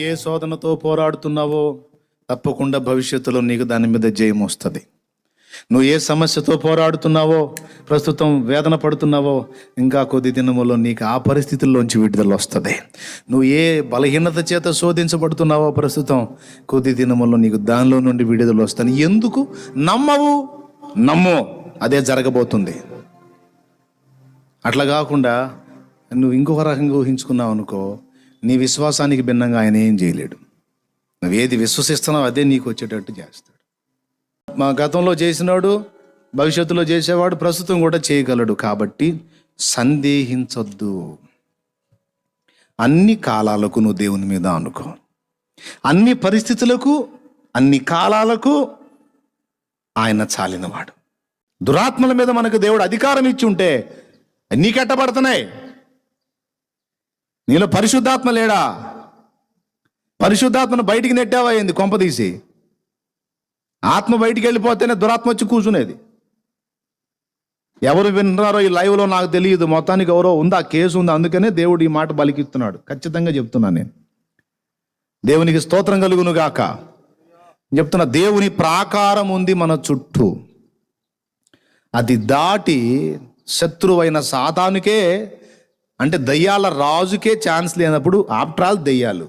ఏ శోధనతో పోరాడుతున్నావో తప్పకుండా భవిష్యత్తులో నీకు దాని మీద జయం వస్తుంది. నువ్వు ఏ సమస్యతో పోరాడుతున్నావో, ప్రస్తుతం వేదన పడుతున్నావో, ఇంకా కొద్ది దినములో నీకు ఆ పరిస్థితుల్లోంచి విడుదల వస్తుంది. నువ్వు ఏ బలహీనత చేత శోధించబడుతున్నావో ప్రస్తుతం, కొద్ది దినములో నీకు దానిలో నుండి విడుదల వస్తుంది. ఎందుకు నమ్మవు? నమ్ము, అదే జరగబోతుంది. అట్లా కాకుండా నువ్వు ఇంకొక రకంగా ఊహించుకున్నావు అనుకో, నీ విశ్వాసానికి భిన్నంగా ఆయన ఏం చేయలేడు. నువ్వేది విశ్వసిస్తున్నావు అదే నీకు వచ్చేటట్టు చేస్తాడు. మా గతంలో చేసినాడు, భవిష్యత్తులో చేసేవాడు, ప్రస్తుతం కూడా చేయగలడు. కాబట్టి సందేహించొద్దు. అన్ని కాలాలకు నువ్వు దేవుని మీద అనుకో. అన్ని పరిస్థితులకు, అన్ని కాలాలకు ఆయన చాలినవాడు. దురాత్మల మీద మనకు దేవుడు అధికారం ఇచ్చి ఉంటే నీకెట్టబడుతున్నాయి. నీలో పరిశుద్ధాత్మ లేడా? పరిశుద్ధాత్మను బయటికి నెట్టావా ఏంది? కొంపదీసి ఆత్మ బయటికి వెళ్ళిపోతేనే దురాత్మ వచ్చి కూర్చునేది. ఎవరు విన్నారో ఈ లైవ్లో నాకు తెలియదు, మొత్తానికి ఎవరో ఉందా, కేసు ఉంది. అందుకనే దేవుడు ఈ మాట బలికిస్తున్నాడు. ఖచ్చితంగా చెప్తున్నా నేను. దేవునికి స్తోత్రం కలుగును గాక. చెప్తున్నా, దేవుని ప్రాకారం ఉంది మన చుట్టూ. అది దాటి శత్రువైన సాతానుకే, అంటే దయ్యాల రాజుకే ఛాన్స్ లేనప్పుడు, ఆఫ్టర్ ఆల్ దయ్యాలు,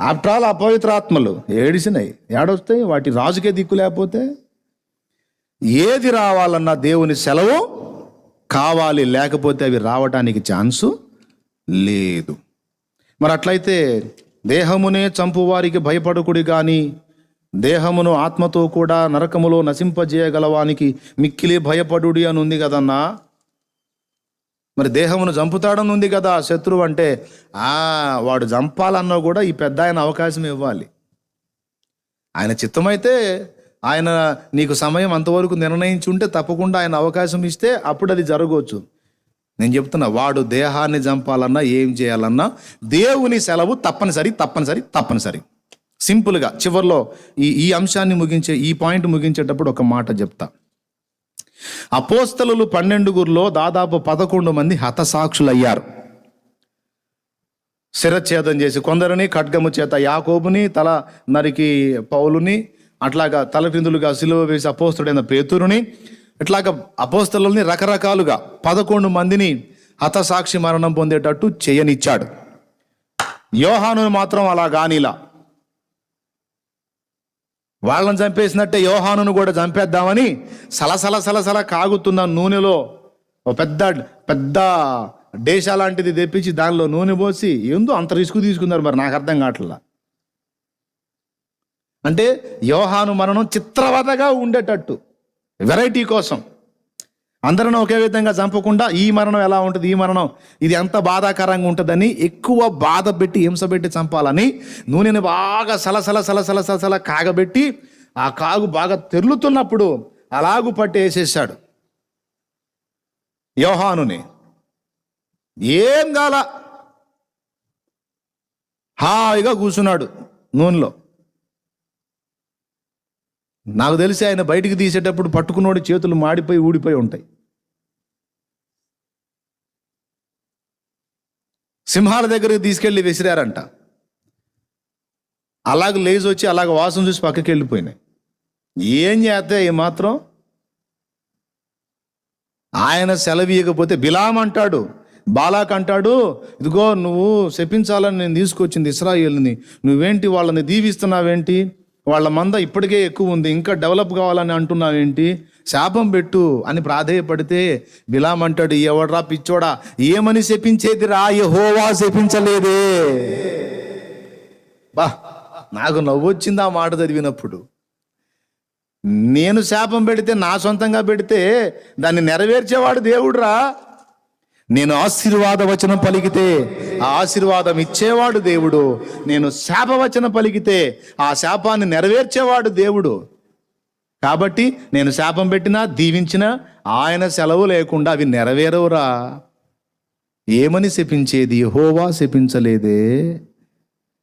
ఆఫ్టర్ ఆల్ అపవిత్రాత్మలు ఏడిసినాయి, ఏడొస్తాయి. వాటి రాజుకే దిక్కు లేకపోతే ఏది రావాలన్నా దేవుని సెలవు కావాలి, లేకపోతే అవి రావటానికి ఛాన్సు లేదు. మరి అట్లయితే దేహమునే చంపువారికి భయపడకుడి కానీ దేహమును ఆత్మతో కూడా నరకములో నశింపజేయగలవానికి మిక్కిలి భయపడుడి అని ఉంది కదన్నా. మరి దేహమును చంపుతాడని ఉంది కదా శత్రువు. అంటే వాడు చంపాలన్నా కూడా ఈ పెద్ద ఆయన అవకాశం ఇవ్వాలి. ఆయన చిత్తమైతే, ఆయన నీకు సమయం అంతవరకు నిర్ణయించి ఉంటే తప్పకుండా ఆయన అవకాశం ఇస్తే అప్పుడు అది జరగవచ్చు. నేను చెప్తున్నా, వాడు దేహాన్ని చంపాలన్నా ఏం చేయాలన్నా దేవుని సెలవు తప్పనిసరి తప్పనిసరి తప్పనిసరి. సింపుల్గా చివరిలో ఈ అంశాన్ని ఈ పాయింట్ ముగించేటప్పుడు ఒక మాట చెప్తా. అపోస్తలులు 12 దాదాపు 11 మంది హతసాక్షులయ్యారు. శిరచ్ఛేదం చేసి కొందరిని, ఖడ్గము చేత యాకోబుని, తల నరికి పౌలుని, అట్లాగా తలక్రిందులుగా సిలువ వేసి అపోస్తుడైన పేతురుని, ఇట్లాగా అపోస్తలుల్ని రకరకాలుగా 11 మందిని హతసాక్షి మరణం పొందేటట్టు చేయనిచ్చాడు. యోహానుని మాత్రం అలా గానిలా. వాళ్ళని చంపేసినట్టే యోహానును కూడా చంపేద్దామని సలసల సలసల కాగుతున్న నూనెలో ఒక పెద్ద డేషా లాంటిది తెప్పించి దానిలో నూనె పోసి ఏందో అంత రిస్క్ తీసుకున్నారు. మరి నాకు అర్థం కావట్లా. అంటే యోహాను మరణం చిత్రవదగా ఉండేటట్టు, వెరైటీ కోసం, అందరిని ఒకే విధంగా చంపకుండా ఈ మరణం ఎలా ఉంటుంది, ఈ మరణం ఇది ఎంత బాధాకరంగా ఉంటుందని ఎక్కువ బాధ పెట్టి, హింస పెట్టి చంపాలని నూనెని బాగా సలసల సలసల సలసల కాగబెట్టి, ఆ కాగు బాగా తెరులుతున్నప్పుడు అలాగు పట్టి వేసేసాడు యోహానుని. ఏం గాల, హాయిగా కూర్చున్నాడు నూనెలో. నాకు తెలిసి ఆయన బయటికి తీసేటప్పుడు పట్టుకున్నోడి చేతులు మాడిపోయి ఊడిపోయి ఉంటాయి. సింహాల దగ్గరికి తీసుకెళ్ళి విసిరారంట. అలాగ లేచి వచ్చి అలాగ వాసన చూసి పక్కకి వెళ్ళిపోయినాయి. ఏం చేస్తే ఏమాత్రం ఆయన సెలవీయకపోతే బిలాం అంటాడు, బాలాక్ అంటాడు, ఇదిగో నువ్వు శపించాలని నేను తీసుకొచ్చింది ఇశ్రాయేలుని, నువ్వేంటి వాళ్ళని దీవిస్తున్నావేంటి, వాళ్ళ మంద ఇప్పటికే ఎక్కువ ఉంది, ఇంకా డెవలప్ కావాలని అంటున్నావేంటి, శాపం పెట్టు అని ప్రాధేయపడితే బిలాం అంటాడు, ఎవడ్రా పిచ్చోడా, ఏమని శపించేది రా, యెహోవా శపించలేదే. బా, నాకు నవ్వొచ్చింది ఆ మాట చదివినప్పుడు. నేను శాపం పెడితే, నా సొంతంగా పెడితే దాన్ని నెరవేర్చేవాడు దేవుడురా. నేను ఆశీర్వాద వచనం పలికితే ఆ ఆశీర్వాదం ఇచ్చేవాడు దేవుడు. నేను శాపవచనం పలికితే ఆ శాపాన్ని నెరవేర్చేవాడు దేవుడు. కాబట్టి నేను శాపం పెట్టినా దీవించినా ఆయన సెలవు లేకుండా అవి నెరవేరవురా. ఏమని శపించేది, యెహోవా శపించలేదే.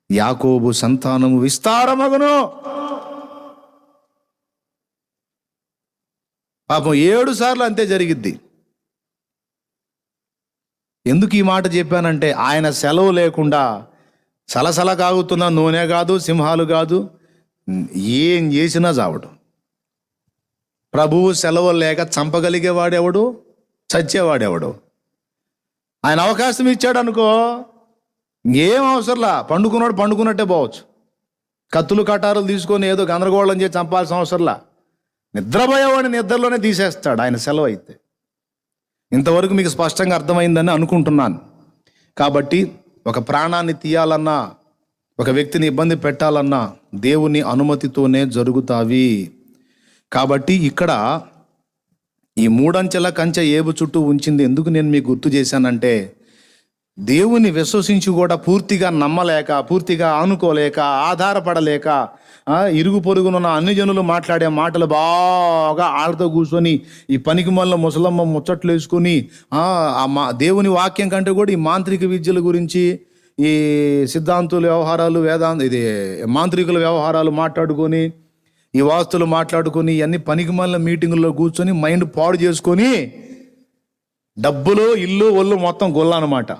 యాకోబు సంతానము విస్తారమగును. పాపం 7 సార్లు అంతే జరిగిద్ది. ఎందుకు ఈ మాట చెప్పానంటే ఆయన సెలవు లేకుండా సలసల కాగుతున్న నూనె కాదు, సింహాలు కాదు, ఏం చేసినా చావడు. ప్రభువు సెలవు లేక చంపగలిగేవాడెవడు, చచ్చేవాడెవడు. ఆయన అవకాశం ఇచ్చాడు అనుకో, ఏం అవసరంలా, పండుకున్నాడు పండుకున్నట్టే పోవచ్చు. కత్తులు కటారులు తీసుకొని ఏదో గందరగోళం చేసి చంపాల్సిన అవసరంలా. నిద్రపోయేవాడిని నిద్రలోనే తీసేస్తాడు ఆయన సెలవు అయితే. ఇంతవరకు మీకు స్పష్టంగా అర్థమైందని అనుకుంటున్నాను. కాబట్టి ఒక ప్రాణాన్ని తీయాలన్నా, ఒక వ్యక్తిని ఇబ్బంది పెట్టాలన్నా దేవుని అనుమతితోనే జరుగుతావి. కాబట్టి ఇక్కడ ఈ 3 అంచెల కంచె ఏబు చుట్టూ ఉంచింది ఎందుకు నేను మీకు గుర్తు చేశానంటే, దేవుని విశ్వసించి కూడా పూర్తిగా నమ్మలేక, పూర్తిగా ఆనుకోలేక, ఆధారపడలేక, ఇరుగు పొరుగునున్న అన్ని జనులు మాట్లాడే మాటలు బాగా ఆళ్ళతో కూర్చొని ఈ పనికి మళ్ళీ ముసలమ్మ ముచ్చట్లు వేసుకొని దేవుని వాక్యం కంటే కూడా ఈ మాంత్రిక విద్యల గురించి, ఈ సిద్ధాంతుల వ్యవహారాలు, మాంత్రికుల వ్యవహారాలు మాట్లాడుకొని, ఈ వాస్తులు మాట్లాడుకొని, ఇవన్నీ పనికి మళ్ళీ మీటింగుల్లో కూర్చొని మైండ్ పాడు చేసుకొని డబ్బులు, ఇల్లు, ఒళ్ళు మొత్తం గొల్ల అనమాట.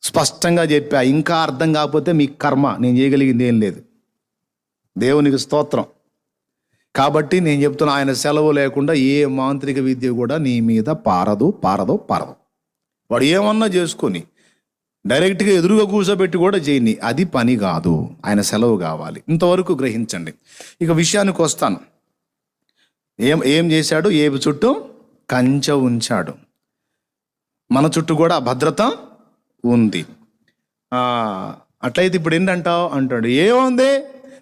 స్పష్టంగా చెప్పా. ఇంకా అర్థం కాకపోతే మీ కర్మ, నేను చేయగలిగింది ఏం లేదు. దేవునికి స్తోత్రం. కాబట్టి నేను చెప్తున్నా, ఆయన సెలవు లేకుండా ఏ మాంత్రిక విద్య కూడా నీ మీద పారదు. వాడు ఏమన్నా చేసుకొని డైరెక్ట్గా ఎదురుగా కూర్చోబెట్టి కూడా చేయని, అది పని కాదు. ఆయన సెలవు కావాలి. ఇంతవరకు గ్రహించండి. ఇక విషయానికి వస్తాను. ఏం చేశాడు? ఏబు చుట్టూ కంచె ఉంచాడు. మన చుట్టూ కూడా భద్రత ఉంది. అట్లయితే ఇప్పుడు ఏంటంటావు అంటాడు. ఏముంది,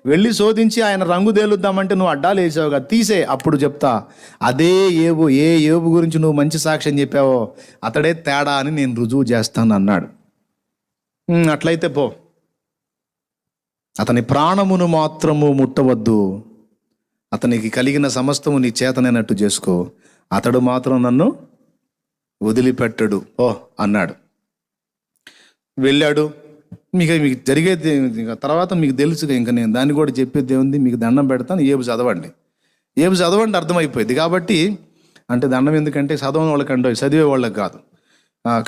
వెళ్ళి శోధించి ఆయన రంగు తేలుద్దామంటే నువ్వు అడ్డాలు వేసావుగా, తీసే, అప్పుడు చెప్తా. అదే ఏబు, ఏ ఏబు గురించి నువ్వు మంచి సాక్ష్యం చెప్పావో అతడే తేడా అని నేను రుజువు చేస్తాను అన్నాడు. అట్లయితే పో, అతని ప్రాణమును మాత్రము ముట్టవద్దు, అతనికి కలిగిన సమస్తము నీ చేతనైనట్టు చేసుకో, అతడు మాత్రం నన్ను వదిలిపెట్టడు ఓ అన్నాడు. వెళ్ళాడు. మీకు జరిగేది తర్వాత మీకు తెలుసుగా, ఇంకా నేను దాన్ని కూడా చెప్పేది ఏముంది, మీకు దండం పెడతాను, ఏబు చదవండి అర్థమైపోయింది. కాబట్టి అంటే దండం ఎందుకంటే చదవని వాళ్ళకంటే చదివే వాళ్ళకి కాదు.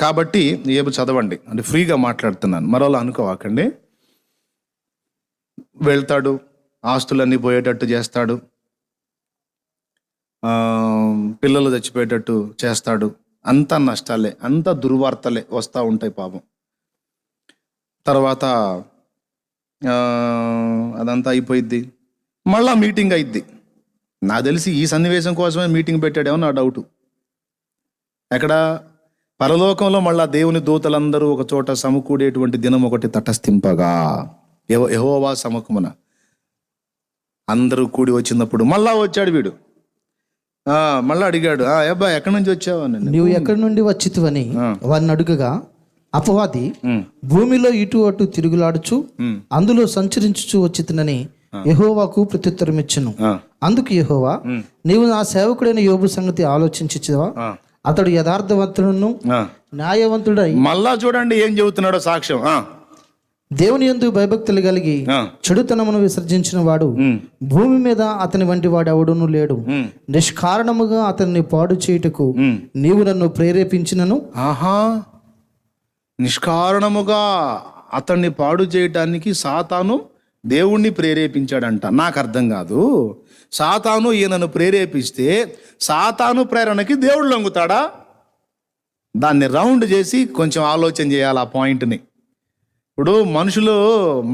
కాబట్టి ఏబు చదవండి అంటే ఫ్రీగా మాట్లాడుతున్నాను, మరోలా అనుకోవాకండి. వెళ్తాడు, ఆస్తులన్నీ పోయేటట్టు చేస్తాడు, పిల్లలు చచ్చిపోయేటట్టు చేస్తాడు. అంతా నష్టాలే, అంతా దుర్వార్తలే వస్తూ ఉంటాయి పాపం. తర్వాత అదంతా అయిపోయిద్ది, మళ్ళా మీటింగ్ అయిద్ది. నాకు తెలిసి ఈ సన్నివేశం కోసమే మీటింగ్ పెట్టాడేమో నా డౌటు. ఎక్కడ? పరలోకంలో మళ్ళా దేవుని దూతలందరూ ఒక చోట సమకూడేటువంటి దినం ఒకటి తటస్థింపగా, యెహోవా సముఖమున అందరూ కూడి వచ్చినప్పుడు మళ్ళా వచ్చాడు వీడు. మళ్ళా అడిగాడు, అబ్బా ఎక్కడి నుంచి వచ్చావు అని. నువ్వు ఎక్కడి నుండి వచ్చితివని వారిని అడుగగా, అపవాది భూమిలో ఇటు అటు తిరుగులాడుచు అందులో సంచరించుచు వచ్చితినని యెహోవాకు ప్రత్యుత్తరం ఇచ్చెను. అందుకు యెహోవా, నీవు నా సేవకుడైన యోబు సంగతి ఆలోచించువా? అతడు యథార్థవంతుడును న్యాయవంతుడై. మళ్ళా చూడండి ఏం చెబుతున్నాడో సాక్ష్యం. దేవుని యందు భయభక్తులు కలిగి చెడుతనమును విసర్జించిన వాడు భూమి మీద అతని వంటి వాడు ఎవడునూ లేడు. నిష్కారణముగా అతన్ని పాడు చేయుటకు నీవు నన్ను ప్రేరేపించినను. నిష్కారణముగా అతన్ని పాడు చేయటానికి సాతాను దేవుణ్ణి ప్రేరేపించాడంట. నాకు అర్థం కాదు. సాతాను ఈయనను ప్రేరేపిస్తే సాతాను ప్రేరణకి దేవుడు లొంగుతాడా? దాన్ని రౌండ్ చేసి కొంచెం ఆలోచన చేయాలి ఆ పాయింట్ని. ఇప్పుడు మనుషులు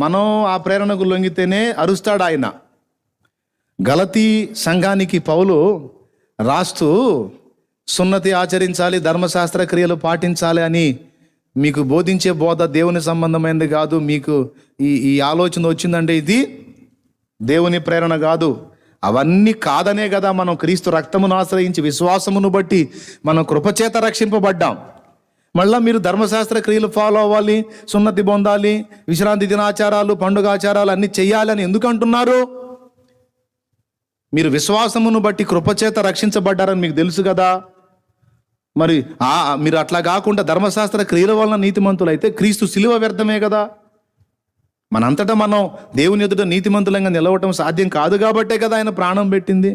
మనం ఆ ప్రేరణకు లొంగితేనే అరుస్తాడు ఆయన. గలతీ సంఘానికి పౌలు రాస్తూ సున్నతి ఆచరించాలి, ధర్మశాస్త్ర క్రియలు పాటించాలి అని మీకు బోధించే బోధ దేవుని సంబంధమైనది కాదు. మీకు ఈ ఆలోచన వచ్చిందంటే ఇది దేవుని ప్రేరణ కాదు. అవన్నీ కాదనే కదా మనం క్రీస్తు రక్తమును ఆశ్రయించి విశ్వాసమును బట్టి మనం కృపచేత రక్షింపబడ్డాం. మళ్ళీ మీరు ధర్మశాస్త్ర క్రియలు ఫాలో అవ్వాలి, సున్నతి పొందాలి, విశ్రాంతి దినాచారాలు, పండుగ ఆచారాలు అన్నీ చెయ్యాలని ఎందుకు అంటున్నారు? మీరు విశ్వాసమును బట్టి కృపచేత రక్షించబడ్డారని మీకు తెలుసు కదా. మరి మీరు అట్లా కాకుండా ధర్మశాస్త్ర క్రియల వలన నీతిమంతులు అయితే క్రీస్తు సిలువ వ్యర్థమే కదా. మనంతటా మనం దేవుని ఎదుట నీతిమంతులంగా నిలవటం సాధ్యం కాదు కాబట్టే కదా ఆయన ప్రాణం పెట్టింది.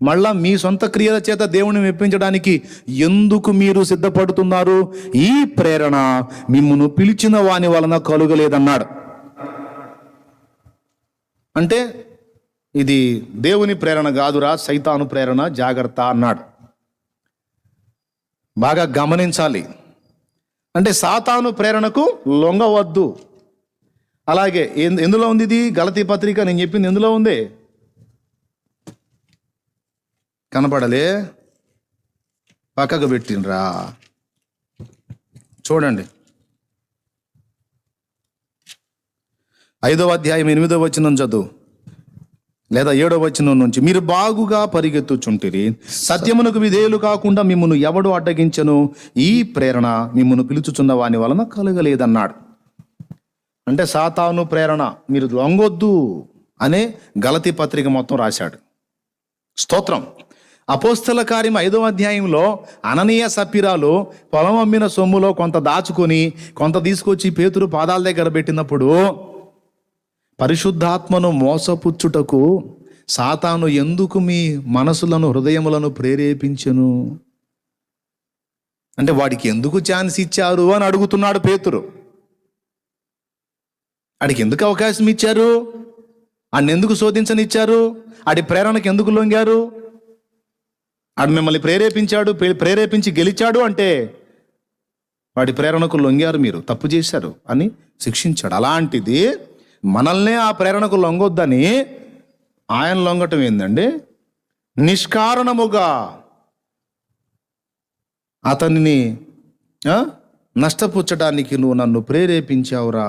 మళ్ళా మీ సొంత క్రియల చేత దేవుని మెప్పించడానికి ఎందుకు మీరు సిద్ధపడుతున్నారు? ఈ ప్రేరణ మిమ్మును పిలిచిన వాని వలన కలుగలేదన్నాడు. అంటే ఇది దేవుని ప్రేరణ కాదురా, సైతాను ప్రేరణ, జాగ్రత్త అన్నాడు. బాగా గమనించాలి. అంటే సాతాను ప్రేరణకు లొంగవద్దు. అలాగే ఎందులో ఉంది ఇది? గలతీ పత్రిక నేను చెప్పింది ఎందులో ఉంది? కనపడలే, పక్కకు పెట్టినరా, చూడండి. 5వ అధ్యాయం 8వ వచనం చదువు, లేదా 7వ వచనం నుంచి. మీరు బాగుగా పరిగెత్తుచుంటిరి, సత్యమునకు విధేయులు కాకుండా మిమ్మును ఎవడు అడ్డగించను? ఈ ప్రేరణ మిమ్మును పిలుచుచున్న వాని వలన కలగలేదన్నాడు. అంటే సాతాను ప్రేరణ మీరు లొంగొద్దు అనే గలతీ పత్రిక మొత్తం రాశాడు. స్తోత్రం. అపోస్తల కార్యం 5వ అధ్యాయంలో అననీయ సప్పిరాలు పొలం అమ్మిన సొమ్ములో కొంత దాచుకొని కొంత తీసుకొచ్చి పేతురు పాదాల దగ్గర పెట్టినప్పుడు పరిశుద్ధాత్మను మోసపుచ్చుటకు సాతాను ఎందుకు మీ మనసులను, హృదయములను ప్రేరేపించెను? అంటే వాడికి ఎందుకు ఛాన్స్ ఇచ్చారు అని అడుగుతున్నాడు పేతురు. ఆడికి ఎందుకు అవకాశం ఇచ్చారు? ఆడిని ఎందుకు శోధించనిచ్చారు? ఆడి ప్రేరణకు ఎందుకు లొంగారు? ఆడు మిమ్మల్ని ప్రేరేపించాడు, ప్రేరేపించి గెలిచాడు అంటే వాడి ప్రేరణకు లొంగారు, మీరు తప్పు చేశారు అని శిక్షించాడు. అలాంటిది మనల్నే ఆ ప్రేరణకు లొంగొద్దని ఆయన లొంగటం ఏందండి? నిష్కారణముగా అతనిని నష్టపుచ్చడానికి నువ్వు నన్ను ప్రేరేపించావురా.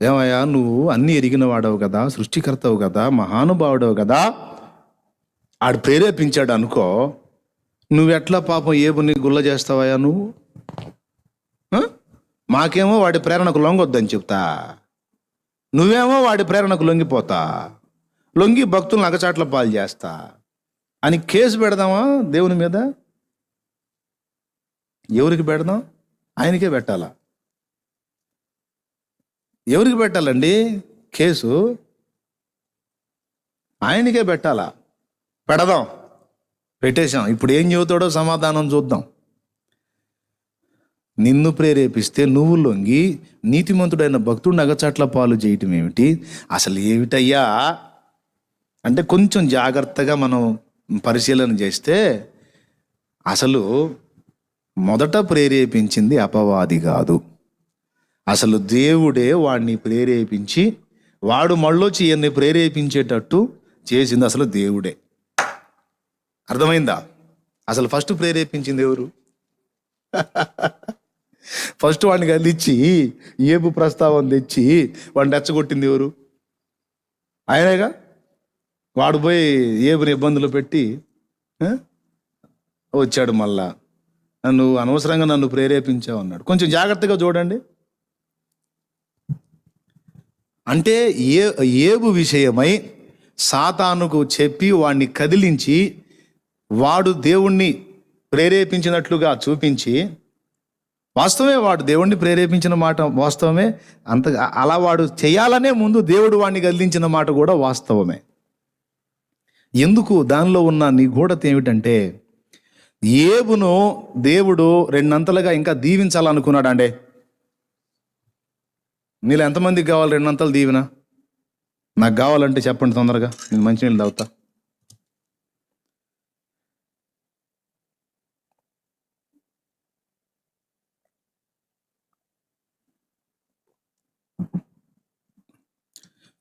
ఏమయ్యా, నువ్వు అన్నీ ఎరిగిన వాడవు కదా, సృష్టికర్తవు కదా, మహానుభావుడవు కదా, ఆడు ప్రేరేపించాడు అనుకో, నువ్వెట్లా పాపం ఏబుని గుల్ల చేస్తావయ్యా నువ్వు? మాకేమో వాడి ప్రేరణకు లొంగొద్దని చెప్తా, నువ్వేమో వాడి ప్రేరణకు లొంగిపోతా, లొంగి భక్తులను అగచాట్ల పాలు చేస్తా అని కేసు పెడదామా దేవుని మీద? ఎవరికి పెడదాం? ఆయనకే పెట్టాలా? ఎవరికి పెట్టాలండి కేసు? ఆయనకే పెట్టాలా? పెడదాం, పెట్టేశాం. ఇప్పుడు ఏం చెబుతాడో సమాధానం చూద్దాం. నిన్ను ప్రేరేపిస్తే నువ్వు లొంగి నీతిమంతుడైన భక్తుడిని అగచాట్ల పాలు చేయటం ఏమిటి? అసలు ఏమిటయ్యా అంటే కొంచెం జాగ్రత్తగా మనం పరిశీలన చేస్తే అసలు మొదట ప్రేరేపించింది అపవాది కాదు, అసలు దేవుడే వాడిని ప్రేరేపించి వాడు మళ్ళొచ్చి ఈయన్ని ప్రేరేపించేటట్టు చేసింది అసలు దేవుడే. అర్థమైందా? అసలు ఫస్ట్ ప్రేరేపించింది ఎవరు? ఫస్ట్ వాడిని కదిలిచ్చి ఏబు ప్రస్తావన తెచ్చి వాడిని రెచ్చగొట్టింది ఎవరు? ఆయనేగా. వాడు పోయి ఏబుని ఇబ్బందులు పెట్టి వచ్చాడు మళ్ళా, నువ్వు అనవసరంగా నన్ను ప్రేరేపించావు అన్నాడు. కొంచెం జాగ్రత్తగా చూడండి. అంటే ఏబు విషయమై సాతానుకు చెప్పి వాడిని కదిలించి వాడు దేవుణ్ణి ప్రేరేపించినట్లుగా చూపించి, వాస్తవమే వాడు దేవుణ్ణి ప్రేరేపించిన మాట వాస్తవమే, అంత అలా వాడు చేయాలనే ముందు దేవుడు వాడిని కదిలించిన మాట కూడా వాస్తవమే. ఎందుకు దానిలో ఉన్న నిగూఢత ఏమిటంటే ఏబును దేవుడు రెండంతలుగా ఇంకా దీవించాలనుకున్నాడు. అండి మీలో ఎంతమందికి కావాలి రెండంతలు దీవెన? నాకు కావాలంటే చెప్పండి తొందరగా, నేను మంచినీళ్ళు తాగుతా.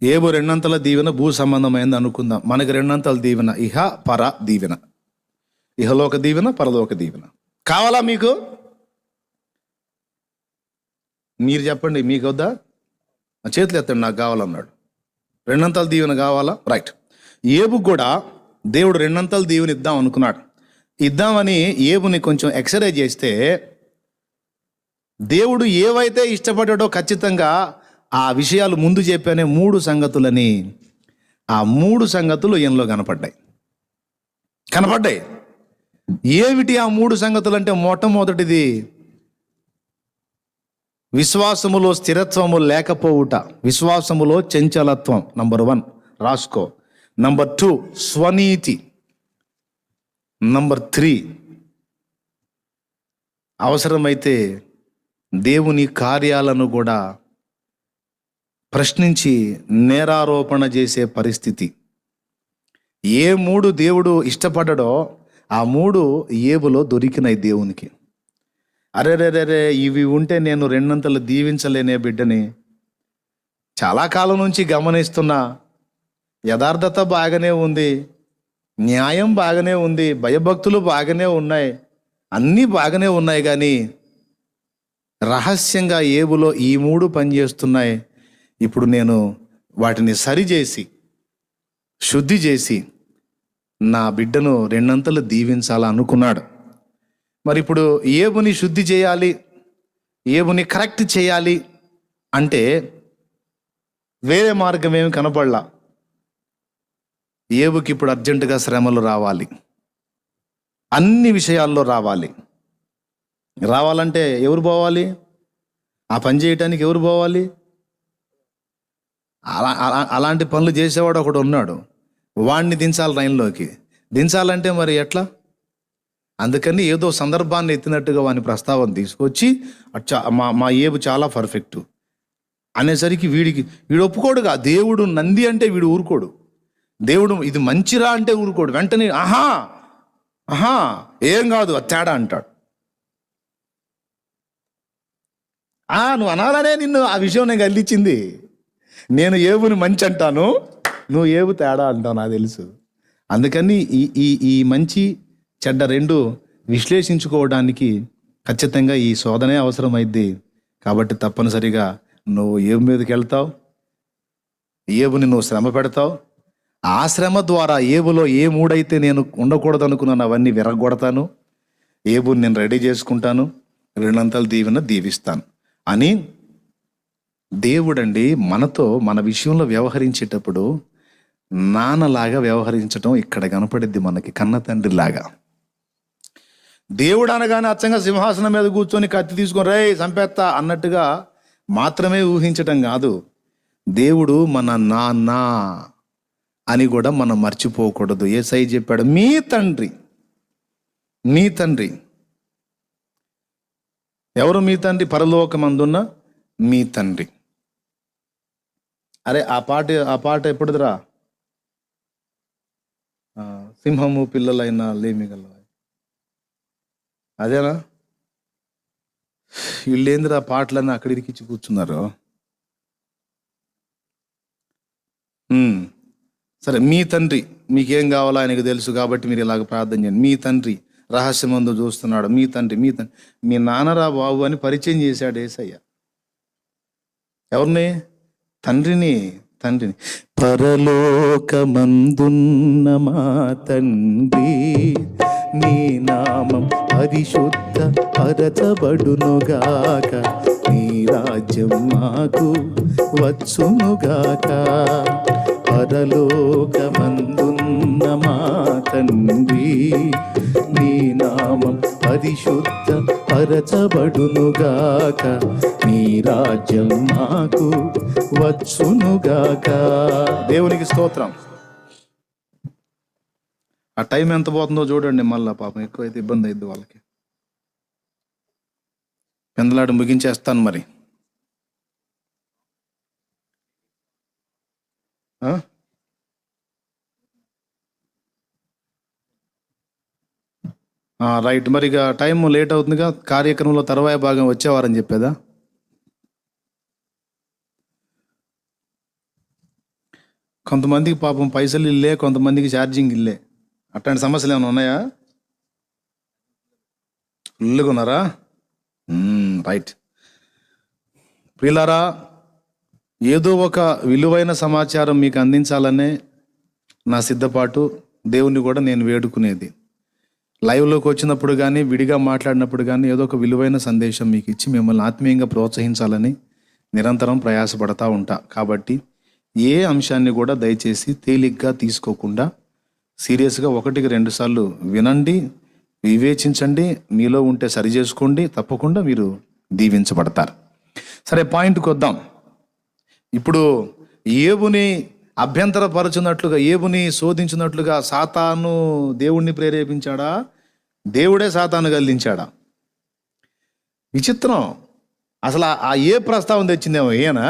ఏబు రెండంతల దీవెన భూ సంబంధమైంది అనుకుందాం. మనకి రెండంతల దీవెన ఇహ పర దీవెన, ఇహలోక దీవెన, పరలోక దీవెన. కావాలా మీకు? మీరు చెప్పండి, మీకు వద్దా? చేతులు ఎత్తండి, నాకు కావాలన్నాడు. రెండంతల దీవెన కావాలా? రైట్. ఏబు కూడా దేవుడు రెండంతల దీవెన ఇద్దాం అనుకున్నాడు. ఇద్దామని ఏబుని కొంచెం ఎక్సర్సైజ్ చేస్తే దేవుడు ఏవైతే ఇష్టపడ్డాడో ఖచ్చితంగా ఆ విషయాలు ముందు చెప్పానే 3 సంగతులని, ఆ 3 సంగతులు ఈయనలో కనపడ్డాయి. ఏమిటి ఆ 3 సంగతులు అంటే, మొట్టమొదటిది విశ్వాసములో స్థిరత్వము లేకపోవుట, విశ్వాసములో చంచలత్వం. నంబర్ 1 రాసుకో. నంబర్ 2 స్వనీతి. నంబర్ 3, అవసరమైతే దేవుని కార్యాలను కూడా ప్రశ్నించి నేరారోపణ చేసే పరిస్థితి. ఏ 3 దేవుడు ఇష్టపడ్డాడో ఆ 3 ఏబులో దొరికినాయి దేవునికి. అరెరెరెరే, ఇవి ఉంటే నేను 2 దీవించలేనే బిడ్డని. చాలా కాలం నుంచి గమనిస్తున్నా, యథార్థత బాగానే ఉంది, న్యాయం బాగానే ఉంది, భయభక్తులు బాగానే ఉన్నాయి, అన్నీ బాగానే ఉన్నాయి, కానీ రహస్యంగా ఏబులో ఈ 3 పనిచేస్తున్నాయి. ఇప్పుడు నేను వాటిని సరిచేసి శుద్ధి చేసి నా బిడ్డను 2 దీవించాలా అనుకున్నాడు. మరి ఇప్పుడు ఏబుని శుద్ధి చేయాలి, ఏబుని కరెక్ట్ చేయాలి అంటే వేరే మార్గం ఏమి కనపడలా. ఏబుకి ఇప్పుడు అర్జెంటుగా శ్రమలు రావాలి, అన్ని విషయాల్లో రావాలంటే ఎవరు పోవాలి? ఆ పని చేయటానికి ఎవరు పోవాలి? అలాంటి పనులు చేసేవాడు ఒకడు ఉన్నాడు, వాడిని దించాలి లైన్లోకి. దించాలంటే మరి ఎట్లా? అందుకని ఏదో సందర్భాన్ని ఎత్తినట్టుగా వాని ప్రస్తావన తీసుకొచ్చి మా ఏబు చాలా పర్ఫెక్ట్ అనేసరికి వీడు ఒప్పుకోడుగా. దేవుడు నంది అంటే వీడు ఊరుకోడు. దేవుడు ఇది మంచిరా అంటే ఊరుకోడు. వెంటనే ఆహా ఏం కాదు అది తేడా అంటాడు. నువ్వు అనాలనే నిన్ను ఆ విషయం నేను గల్లిచ్చింది. నేను ఏబుని మంచి అంటాను, నువ్వు ఏబు తేడా అంటావు, నాకు తెలుసు. అందుకని ఈ మంచి చెడ్డ 2 విశ్లేషించుకోవడానికి ఖచ్చితంగా ఈ శోధనే అవసరమైద్ది. కాబట్టి తప్పనిసరిగా నువ్వు ఏబు మీదకి వెళ్తావు, ఏబుని నువ్వు శ్రమ పెడతావు. ఆ శ్రమ ద్వారా ఏబులో ఏ 3 అయితే నేను ఉండకూడదు అనుకున్నాను అవన్నీ విరగొడతాను, ఏబుని నేను రెడీ చేసుకుంటాను, 2 దీవెన దీవిస్తాను అని దేవుడండి మనతో మన విషయంలో వ్యవహరించేటప్పుడు నాన్నలాగా వ్యవహరించడం ఇక్కడ కనపడిద్ది మనకి, కన్న తండ్రిలాగా. దేవుడు అనగానే అచ్చంగా సింహాసనం మీద కూర్చొని కత్తి తీసుకొని రే చంపేస్తా అన్నట్టుగా మాత్రమే ఊహించటం కాదు. దేవుడు మన నాన్న అని కూడా మనం మర్చిపోకూడదు. యేసయ్య చెప్పాడు, మీ తండ్రి. ఎవరు మీ తండ్రి? పరలోకమందున్న మీ తండ్రి. అరే ఆ పాట ఎప్పుడుదిరా? సింహము పిల్లలైన లేమిగల, అదేనా? వీళ్ళేందిరా పాటలన్నీ అక్కడ ఇరికిచ్చి కూర్చున్నారు. సరే, మీ తండ్రి మీకేం కావాలో ఆయనకు తెలుసు కాబట్టి మీరు ఇలాగ ప్రార్థన చేయండి. మీ తండ్రి రహస్యమందు చూస్తున్నాడు. మీ తండ్రి మీ నాన్నరా బాబు అని పరిచయం చేశాడు యేసయ్య. ఎవరిని? తండ్రిని. పరలోకమందున్న మా తండ్రి, నీ నామం పరిశుద్ధ పరచబడునుగాక, నీ రాజ్యం మాకు వచ్చునుగాక. పరలోకమందున్న మా తండ్రి, నీ నామం పరిశుద్ధ పరచబడునుగాక, నీ రాజ్యం మాకు వచ్చునుగాక. దేవునికి స్తోత్రం. ఆ టైం ఎంత పోతుందో చూడండి. మళ్ళా పాపం ఎక్కువైతే ఇబ్బంది అయింది వాళ్ళకి. పెందలాడు ముగించేస్తాను మరి. రైట్. మరి ఇక టైం లేట్ అవుతుందిగా. కార్యక్రమంలో తర్వాయి భాగం వచ్చేవారని చెప్పేదా? కొంతమందికి పాపం పైసలు ఇల్లే, కొంతమందికి ఛార్జింగ్ ఇల్లే. అట్లాంటి సమస్యలు ఏమైనా ఉన్నాయా? ఫుల్గా ఉన్నారా? రైట్. ప్రియులారా, ఏదో ఒక విలువైన సమాచారం మీకు అందించాలనే నా సిద్ధపాటు. దేవుణ్ణి కూడా నేను వేడుకునేది. లైవ్లోకి వచ్చినప్పుడు కానీ విడిగా మాట్లాడినప్పుడు కానీ ఏదో ఒక విలువైన సందేశం మీకు ఇచ్చి మిమ్మల్ని ఆత్మీయంగా ప్రోత్సహించాలని నిరంతరం ప్రయాసపడతా ఉంటా. కాబట్టి ఏ అంశాన్ని కూడా దయచేసి తేలిగ్గా తీసుకోకుండా సీరియస్గా 1-2 సార్లు వినండి, వివేచించండి, మీలో ఉంటే సరి చేసుకోండి. తప్పకుండా మీరు దీవించబడతారు. సరే, పాయింట్కి వద్దాం. ఇప్పుడు ఏబుని అభ్యంతరపరచున్నట్లుగా, ఏబుని శోధించినట్లుగా సాతాను దేవుణ్ణి ప్రేరేపించాడా? దేవుడే సాతాను గల్లించాడా? విచిత్రం. అసలు ఆ ఏ ప్రస్తావన తెచ్చిందేమో ఈయన.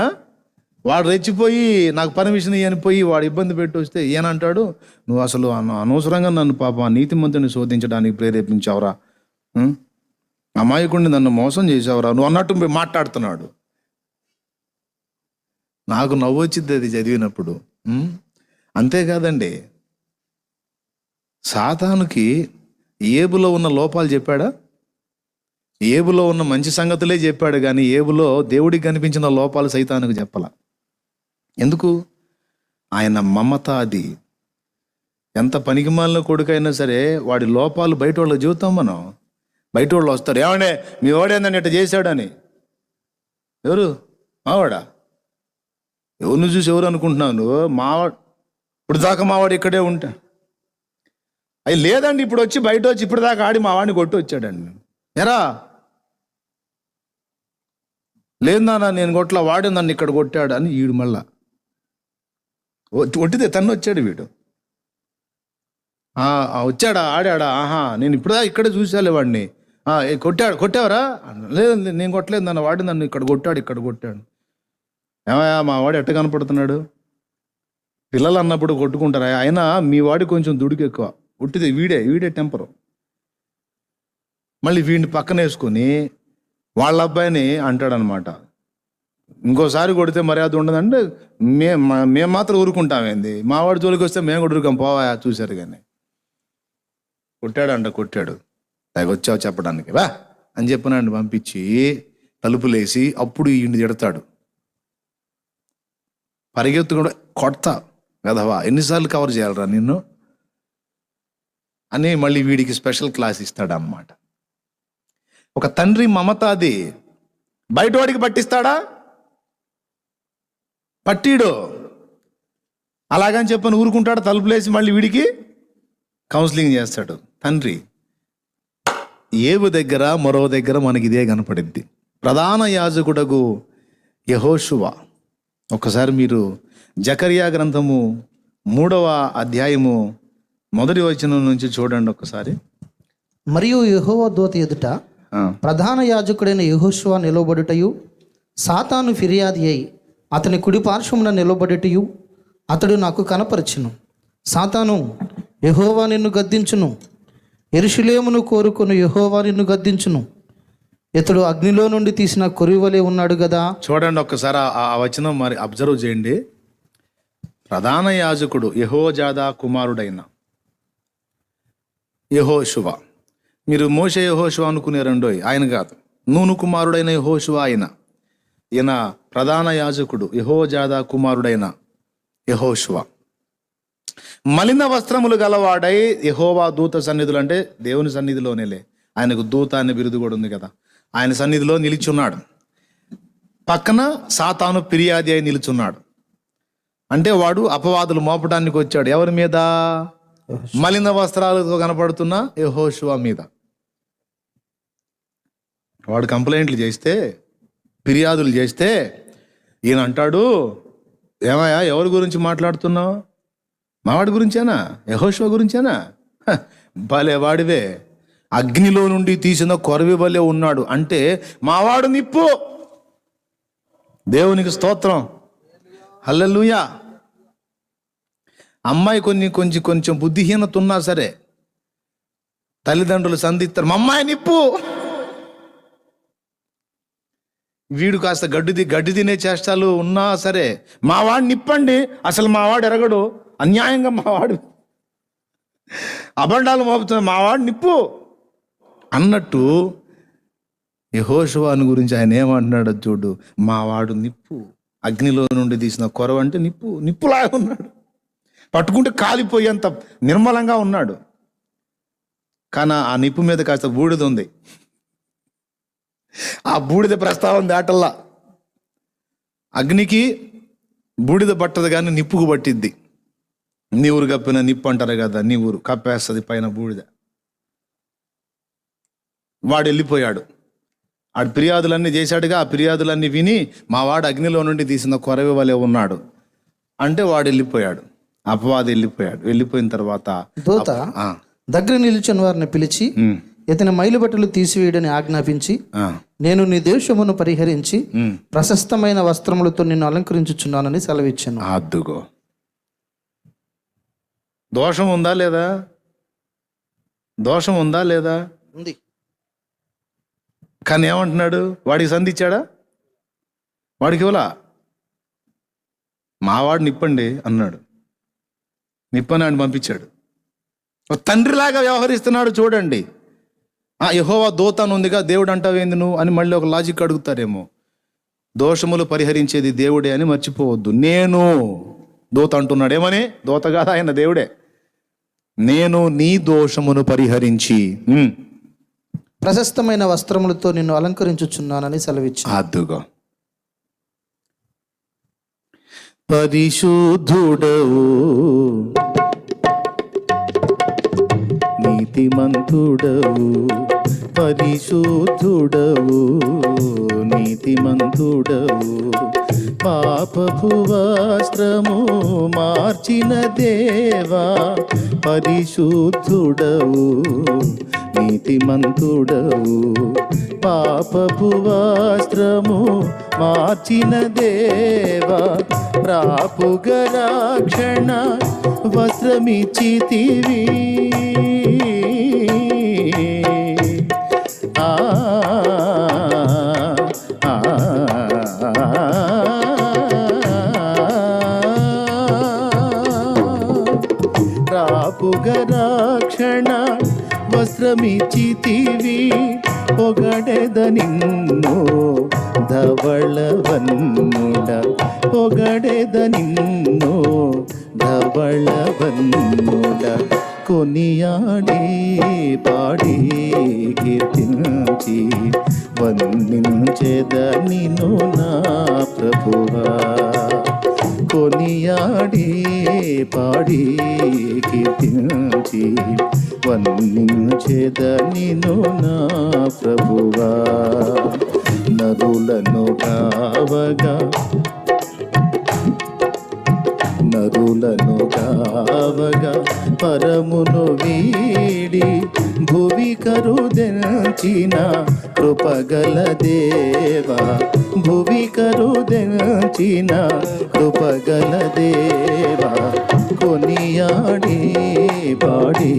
వాడు రెచ్చిపోయి నాకు పర్మిషన్ ఇయ్యని పోయి వాడు ఇబ్బంది పెట్టి వస్తే ఈయన అంటాడు, నువ్వు అసలు అనవసరంగా నన్ను పాప నీతిమంతుని శోధించడానికి ప్రేరేపించావురా, అమాయకుడిని నన్ను మోసం చేసావురా నువ్వు అన్నట్టు మాట్లాడుతున్నాడు. నాకు నవ్వు వచ్చింది అది చదివినప్పుడు. అంతేకాదండి, సాతానుకి ఏబులో ఉన్న లోపాలు చెప్పాడా? ఏబులో ఉన్న మంచి సంగతులే చెప్పాడు, కానీ ఏబులో దేవుడికి కనిపించిన లోపాలు సైతానుకు చెప్పాల. ఎందుకు? ఆయన మమత అది. ఎంత పనికిమాలిన కొడుకైనా సరే వాడి లోపాలు బయట వాళ్ళకి చూస్తాం మనం. బయట వాళ్ళు వస్తారు, ఏమండే మీ వాడేందని ఇట్లా చేశాడని. ఎవరు? మావాడా? ఎవరిని చూసి ఎవరు అనుకుంటున్నావు నువ్వు? మావాడు ఇప్పుడు దాకా మావాడు ఇక్కడే ఉంటా. అవి లేదండి, ఇప్పుడు వచ్చి బయట వచ్చి ఇప్పుడు దాకా ఆడి మా వాడిని కొట్టి వచ్చాడండి. ఎరా లేదు నాన్న నేను కొట్లా, వాడే నన్ను ఇక్కడ కొట్టాడు అని వీడు మళ్ళా ఒట్టిదే తను వచ్చాడు వీడు. వచ్చాడా? ఆడాడా? ఆహా నేను ఇప్పుడుదా ఇక్కడే చూసాలే వాడిని. కొట్టావరా? లేదండి నేను కొట్టలేదు నాన్న, వాడి నన్ను ఇక్కడ కొట్టాడు. ఏమయ్యా మా వాడు ఎట్ట కనపడుతున్నాడు? పిల్లలు అన్నప్పుడు కొట్టుకుంటారా? అయినా మీ వాడి కొంచెం దుడుకు ఎక్కువ. ఉట్టిదే వీడే టెంపరు. మళ్ళీ వీడిని పక్కన వేసుకొని వాళ్ళ అబ్బాయిని అంటాడనమాట, ఇంకోసారి కొడితే మర్యాద ఉండదంటే మేము మాత్రం ఊరుకుంటామేంది, మా వాడి జోలికి వస్తే మేము కూడా ఊరుకాం పోవా. చూశారు కానీ కొట్టాడు. వచ్చావు చెప్పడానికి వా అని చెప్పినాడు పంపించి తలుపులేసి అప్పుడు ఈయన తిడతాడు. పరిగెత్తు కూడా కొడతా కదవా, ఎన్నిసార్లు కవర్ చేయాలరా నిన్ను అని మళ్ళీ వీడికి స్పెషల్ క్లాస్ ఇస్తాడు అన్నమాట. ఒక తండ్రి మమత అది. బయటవాడికి పట్టిస్తాడా? పట్టిడు. అలాగని చెప్పని ఊరుకుంటాడు. తలుపులేసి మళ్ళీ వీడికి కౌన్సిలింగ్ చేస్తాడు తండ్రి. ఏబు దగ్గర మరో దగ్గర మనకి ఇదే కనపడింది. ప్రధాన యాజకుడగు యెహోషువ. ఒకసారి మీరు జకర్యా గ్రంథము 3వ అధ్యాయము 1వ వచనం నుంచి చూడండి ఒకసారి. మరియు యెహోవా దూత ఎదుట ప్రధాన యాజకుడైన యెహోషువ నిలవబడుటయు, సాతాను ఫిర్యాది అయి అతని కుడి పార్శ్వమున నిలబడుటయు అతడు నాకు కనపరచును. సాతాను, యెహోవా నిన్ను గద్దించును, యెరూషలేమును కోరుకుని యెహోవా నిన్ను గద్దించును, ఇతడు అగ్నిలో నుండి తీసిన కొరివలే ఉన్నాడు కదా. చూడండి ఒక్కసారి ఆ వచనం మరి అబ్జర్వ్ చేయండి. ప్రధాన యాజకుడు యెహోజాదా కుమారుడైన యెహోషువ. మీరు మోషే యెహోషువ అనుకునేరండోయ్, ఆయన కాదు. నూను కుమారుడైన యెహోషువ ఈయన ప్రధాన యాజకుడు యెహోజాదా కుమారుడైన యెహోషువ. మలిన వస్త్రములు గలవాడై యెహోవా దూత సన్నిధులు, అంటే దేవుని సన్నిధిలోనేలే, ఆయనకు దూత అనే బిరుదు కూడా ఉంది కదా, ఆయన సన్నిధిలో నిలిచున్నాడు. పక్కన సాతాను ఫిర్యాది అయి నిలుచున్నాడు. అంటే వాడు అపవాదులు మోపడానికి వచ్చాడు. ఎవరి మీద? మలిన వస్త్రాలతో కనపడుతున్న యెహోషువ మీద. వాడు కంప్లైంట్లు చేస్తే, ఫిర్యాదులు చేస్తే ఈయన అంటాడు, ఏమయ్యా ఎవరి గురించి మాట్లాడుతున్నావు? మావాడి గురించేనా? యెహోషువ గురించేనా? భలే వాడివే, అగ్నిలో నుండి తీసిన కొరవి వలె ఉన్నాడు. అంటే మావాడు నిప్పు. దేవునికి స్తోత్రం, హల్లెలూయా. అమ్మాయి కొంచెం బుద్ధిహీనత ఉన్నా సరే తల్లిదండ్రులు సంధిస్తారు, మా అమ్మాయి నిప్పు. వీడు కాస్త గడ్డి తినే చేష్టాలు ఉన్నా సరే మావాడు నిప్పండి, అసలు మావాడు ఎరగడు, అన్యాయంగా మావాడు అబండాలు మోపుతున్నా, మావాడు నిప్పు అన్నట్టు యెహోషువను గురించి ఆయన ఏమంటున్నాడు చూడు, మావాడు నిప్పు, అగ్నిలో నుండి తీసిన కొరవ అంటే నిప్పులాగా ఉన్నాడు, పట్టుకుంటే కాలిపోయేంత నిర్మలంగా ఉన్నాడు. కానీ ఆ నిప్పు మీద కాస్త బూడిద ఉంది. ఆ బూడిద ప్రస్తావన దాటల్లా. అగ్నికి బూడిద పట్టదు కానీ నిప్పుకు పట్టిద్ది. నీవురు కప్పిన నిప్పు అంటారు కదా, నీవురు కప్పేస్తుంది పైన బూడిద. వాడు వెళ్ళిపోయాడు. ఆడు ఫిర్యాదులన్నీ చేశాడుగా, ఆ ఫిర్యాదులన్నీ విని మా వాడు అగ్నిలో నుండి తీసిన కొరవి వలె ఉన్నాడు అంటే వాడు వెళ్ళిపోయాడు, అపవాది వెళ్ళిపోయిన తర్వాత దూత ఆ, దగ్గర నిలిచిన వారిని పిలిచి ఉమ్, ఇతని మైలుబట్టలు తీసివేయడని ఆజ్ఞాపించి, ఆ, నేను నీ దేశమును పరిహరించి ఉమ్. ప్రశస్తమైన వస్త్రములతో నిన్ను అలంకరించుచున్నానని సెలవిచ్చాను. అద్దుగో, దోషం ఉందా లేదా? దోషం ఉందా లేదా? ఉంది. కానీ ఏమంటున్నాడు? వాడికి సంధిచ్చాడా? వాడికి ఇవ్వలా. మావాడు నిప్పండి అన్నాడు, నిప్పని ఆయన పంపించాడు. ఒక తండ్రిలాగా వ్యవహరిస్తున్నాడు చూడండి. యెహోవా దూత అని ఉందిగా, దేవుడు అంటావేంది నువ్వు అని మళ్ళీ ఒక లాజిక్ అడుగుతారేమో. దోషములు పరిహరించేది దేవుడే అని మర్చిపోవద్దు. నేను దూత అంటున్నాడు, ఏమని? దూత కాదు, ఆయన దేవుడే. నేను నీ దోషమును పరిహరించి ప్రశస్తమైన వస్త్రములతో నిన్ను అలంకరించుచున్నానని సెలవిచ్చాను. అద్దుగో, పరిశుద్ధుడవు నీతిమంతుడవు, పరిశుద్ధుడవు నీతిమంతుడవు, పాపపు వస్త్రము మార్చిన దేవా, పరిశుద్ధుడవు నీతిమంతుడవు, పాపపు వస్త్రము మార్చిన దేవా, ప్రాపుగ రక్షణ వస్త్రమిచ్చితివి. ఆ ఆ, ప్రాపుగ రక్షణ వస్త్రమిచ్చితివి, పొగడెద నిన్ను ధవళవన్నుడ, పొగడెద నిన్ను ధవళవన్నుడ, కొనియాడి పాడి కీర్తించి వందించెద నిన్ను నా ప్రభువా, కొనియాడి పాడి కీర్తించి వందించెద నిన్ను నా ప్రభువా, నరులను కావగా నరులను కావగా పరమును వీడి భువి కరుదెంచిన కృపగల దేవా, భువి కరుదెంచిన కృపగల దేవా, కొనియాడి పాడి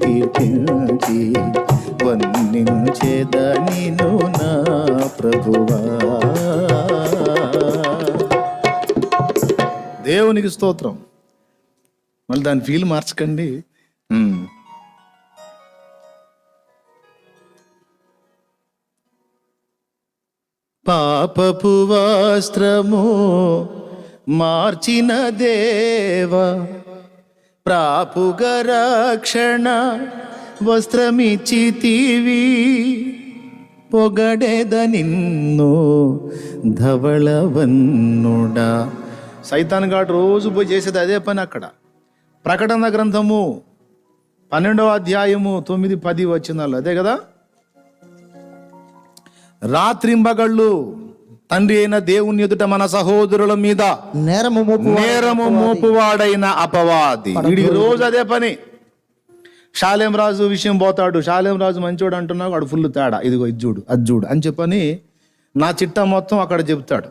కీర్తించి వందించెద నిన్ను నా ప్రభువా. దేవునికి స్తోత్రం. మళ్ళీ దాని ఫీల్ మార్చకండి. పాపపు వస్త్రము మార్చిన దేవా, ప్రాపుగ రక్షణ వస్త్రమిచ్చితివి, పొగడెద నిన్ను ధవళవన్నుడా. సైతాన్ గాడు రోజు పోయి చేసేది అదే పని. అక్కడ ప్రకటన గ్రంథము 12వ అధ్యాయము 9-10 వచనాలు అదే కదా. రాత్రింబగళ్ళు తండ్రి అయిన దేవుని ఎదుట మన సహోదరుల మీద నేరము మోపువాడైన అపవాది. వీడికి రోజు అదే పని. షాలేం రాజు విషయం పోతాడు, షాలేం రాజు మంచోడు అంటున్నావు, వాడు ఫుల్ తేడా, ఇదిగో ఇది చూడు అది చూడు అని చెప్పని నా చిట్టా మొత్తం అక్కడ చెప్తాడు.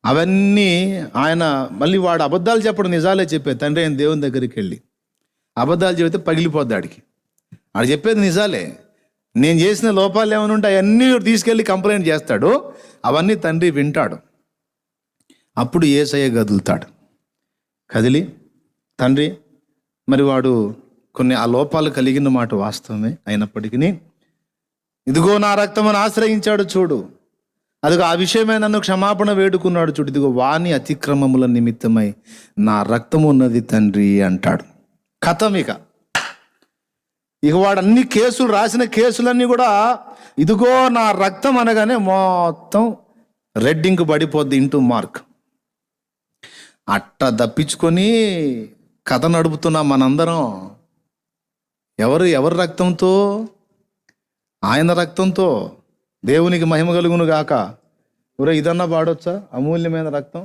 అవన్నీ ఆయన మళ్ళీ వాడు అబద్ధాలు చెప్పడం నిజాలే చెప్పే తండ్రి అయిన దేవుని దగ్గరికి వెళ్ళి అబద్ధాలు చెబితే పగిలిపోద్ది ఆడికి. ఆడు చెప్పేది నిజాలే, నేను చేసిన లోపాలు ఏమైనా ఉంటే అవన్నీ తీసుకెళ్ళి కంప్లైంట్ చేస్తాడు. అవన్నీ తండ్రి వింటాడు. అప్పుడు యేసయ్య కదులుతాడు. కదిలి తండ్రి మరి వాడు కొన్ని ఆ లోపాలు కలిగిన మాట వాస్తవమే అయినప్పటికీ ఇదిగో నా రక్తమును ఆశ్రయించాడు చూడు, అదిగో ఆ విషయమై నన్ను క్షమాపణ వేడుకున్నాడు చూడు, ఇదిగో వాని అతిక్రమముల నిమిత్తమై నా రక్తము ఉన్నది తండ్రి అంటాడు. కథం ఇక వాడు అన్ని కేసులు రాసిన కేసులన్నీ కూడా ఇదిగో నా రక్తం అనగానే మొత్తం రెడ్డింగ్ పడిపోద్ది ఇంటూ మార్క్. అట్ట దప్పించుకొని కథ నడుపుతున్నాం మనందరం. ఎవరి రక్తంతో? ఆయన రక్తంతో. దేవునికి మహిమ కలుగును గాక. ఇదన్నా పాడొచ్చా? అమూల్యమైన రక్తం.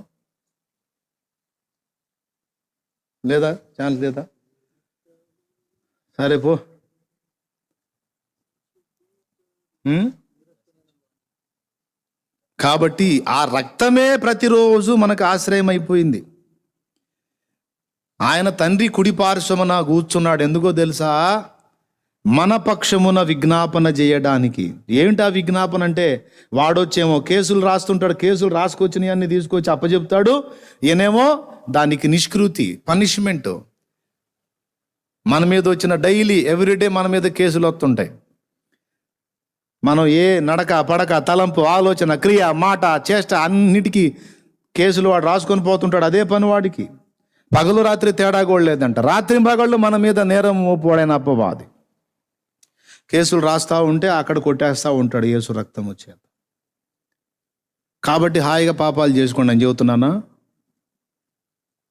లేదా? ఛాన్స్ లేదా? సరే పో. కాబట్టి ఆ రక్తమే ప్రతిరోజు మనకు ఆశ్రయం అయిపోయింది. ఆయన తండ్రి కుడి పార్శ్వమున కూర్చున్నాడు. ఎందుకో తెలుసా? మన పక్షమున విజ్ఞాపన చేయడానికి. ఏమిటి ఆ విజ్ఞాపన అంటే, వాడొచ్చేమో కేసులు రాస్తుంటాడు, కేసులు రాసుకొచ్చినవి అన్ని తీసుకొచ్చి అప్పచెప్తాడు. ఈయనేమో దానికి నిష్కృతి, పనిష్మెంట్. మన మీద వచ్చిన డైలీ ఎవ్రీడే మన మీద కేసులు వస్తుంటాయి. మనం ఏ నడక పడక తలంపు ఆలోచన క్రియ మాట చేష్ట అన్నిటికీ కేసులు వాడు రాసుకొని పోతుంటాడు. అదే పని వాడికి. పగలు రాత్రి తేడా కూడా లేదంట. రాత్రి పగళ్ళు మన మీద నేరం మోపువాడైన అప్పవాది. కేసులు రాస్తూ ఉంటే అక్కడ కొట్టేస్తూ ఉంటాడు యేసు రక్తం వచ్చేది. కాబట్టి హాయిగా పాపాలు చేసుకోండి అని చెబుతున్నానా?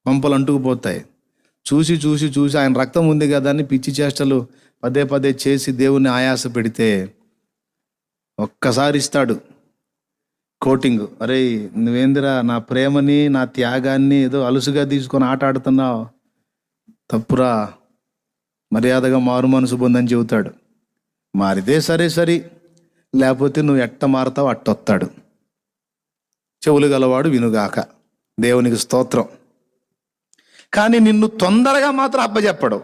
పంపలు అంటుకుపోతాయి. చూసి చూసి చూసి ఆయన రక్తం ఉంది కదా అని పిచ్చి చేష్టలు పదే పదే చేసి దేవుణ్ణి ఆయాస పెడితే ఒక్కసారి ఇస్తాడు కోటింగ్. అరే నువ్వేందిరా నా ప్రేమని నా త్యాగాన్ని ఏదో అలుసుగా తీసుకొని ఆట ఆడుతున్నావు, తప్పురా, మర్యాదగా మారు మనసు పొందని చెబుతాడు. మారితే సరే సరి, లేకపోతే నువ్వు ఎట్ట మారతావు అట్టొస్తాడు. చెవులు గలవాడు వినుగాక. దేవునికి స్తోత్రం. కానీ నిన్ను తొందరగా మాత్రం అప్పచెప్పడు.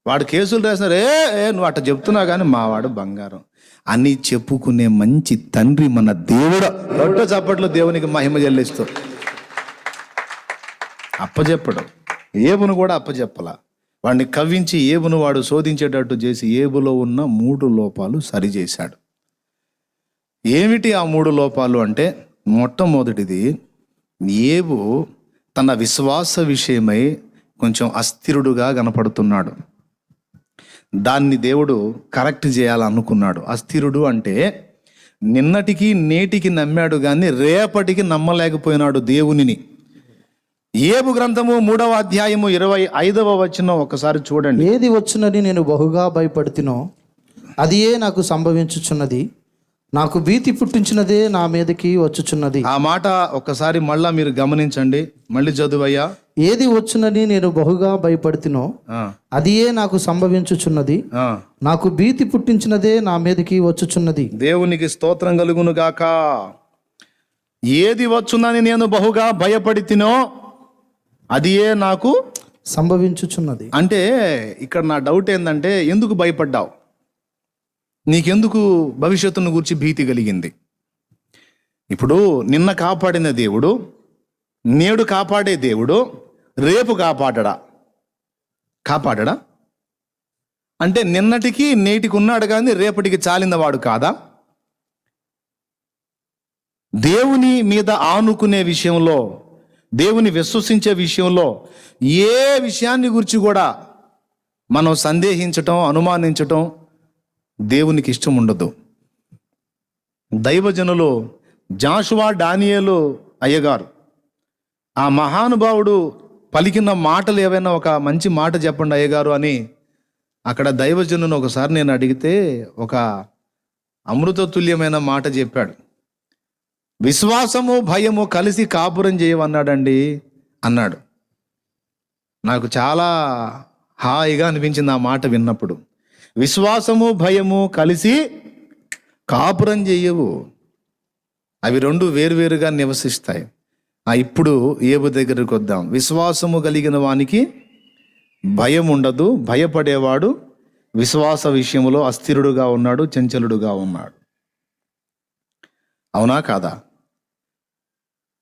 వాడు కేసులు రాసినారు, ఏ నువ్వు అట్ట చెప్తున్నావు కానీ మావాడు బంగారం అని చెప్పుకునే మంచి తండ్రి మన దేవుడు. రొట్టె చప్పట్లో దేవునికి మహిమ చెల్లిస్తూ అప్పచెప్పడు. ఏబును కూడా అప్పచెప్పలా. వాడిని కవ్వించి ఏబును వాడు శోధించేటట్టు చేసి ఏబులో ఉన్న 3 లోపాలు సరిచేశాడు. ఏమిటి ఆ 3 లోపాలు అంటే, మొట్టమొదటిది, ఏబు తన విశ్వాస విషయమై కొంచెం అస్థిరుడుగా కనపడుతున్నాడు. దాన్ని దేవుడు కరెక్ట్ చేయాలనుకున్నాడు. అస్థిరుడు అంటే నిన్నటికి నేటికి నమ్మాడు కానీ రేపటికి నమ్మలేకపోయినాడు దేవునిని. ఏబు గ్రంథము 3వ అధ్యాయము 25వ వచనం ఒకసారి చూడండి. ఏది వచ్చునని నేను బహుగా భయపడుతునో అదియే నాకు సంభవించుచున్నది, నాకు భీతి పుట్టించినదే నా మీదకి వచ్చుచున్నది. ఆ మాట ఒక్కసారి మళ్ళా మీరు గమనించండి. మళ్ళీ చదువయ్యా. ఏది వచ్చునని నేను బహుగా భయపడుతునో అదియే నాకు సంభవించుచున్నది, నాకు భీతి పుట్టించినదే నా మీదకి వచ్చుచున్నది. దేవునికి స్తోత్రం కలుగును గాక. ఏది వచ్చునని నేను బహుగా భయపడితినో అదియే నాకు సంభవించుచున్నది. అంటే ఇక్కడ నా డౌట్ ఏంటంటే, ఎందుకు భయపడ్డావు? నీకెందుకు భవిష్యత్తును గురించి భీతి కలిగింది? ఇప్పుడు నిన్న కాపాడిన దేవుడు, నేడు కాపాడే దేవుడు రేపు కాపాడడా? అంటే నిన్నటికి నేటికి ఉన్నాడు కానీ రేపటికి చాలినవాడు కాదా? దేవుని మీద ఆనుకునే విషయంలో, దేవుని విశ్వసించే విషయంలో ఏ విషయాన్ని గురించి కూడా మనం సందేహించటం, అనుమానించటం దేవునికి ఇష్టం ఉండదు. దైవజనులు జాషువా డానియేలు అయ్యగారు, ఆ మహానుభావుడు పలికిన మాటలు ఏవైనా ఒక మంచి మాట చెప్పండి అయ్యగారు అని అక్కడ దైవజనును ఒకసారి నేను అడిగితే ఒక అమృతతుల్యమైన మాట చెప్పాడు. విశ్వాసము భయము కలిసి కాపురం చేయవన్నాడండి అన్నాడు. నాకు చాలా హాయిగా అనిపించింది ఆ మాట విన్నప్పుడు. విశ్వాసము భయము కలిసి కాపురం చేయవు, అవి 2 వేరువేరుగా నివసిస్తాయి. ఇప్పుడు ఏబు దగ్గరికి వద్దాం. విశ్వాసము కలిగిన వానికి భయం ఉండదు. భయపడేవాడు విశ్వాస విషయంలో అస్థిరుడుగా ఉన్నాడు, చంచలుడుగా ఉన్నాడు. అవునా కాదా?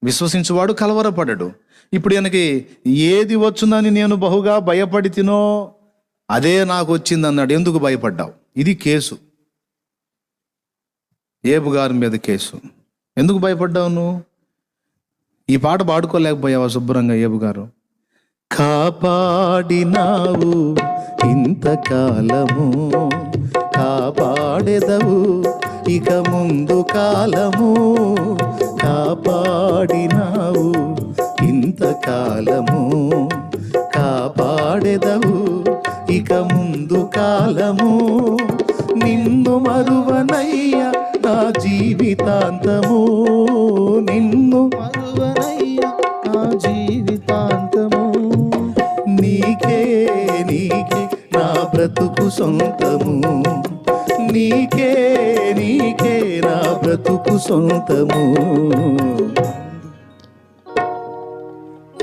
విశ్వసించువాడు కలవరపడడు. ఇప్పుడు ఈయనకి ఏది వచ్చునని నేను బహుగా భయపడితినో అదే నాకు వచ్చింది అన్నాడు. ఎందుకు భయపడ్డావు? ఇది కేసు, ఏబు గారి మీద కేసు. ఎందుకు భయపడ్డావు నువ్వు? ఈ పాట పాడుకోలేకపోయావా శుభ్రంగా? ఏబు గారు, కాపాడినావు ఇంతకాలము, కాపాడెదవు ఇక ముందు కాలము, కాపాడినావు ఇంతకాలము, కాపాడెదవు ఇక ముందు కాలము, నిన్ను మరువనయ్యా నా జీవితాంతము, నిన్ను మరువనయ్యా నా జీవితాంతము, సొంతము, నీకే నీకే నా బ్రతుకు సొంతము.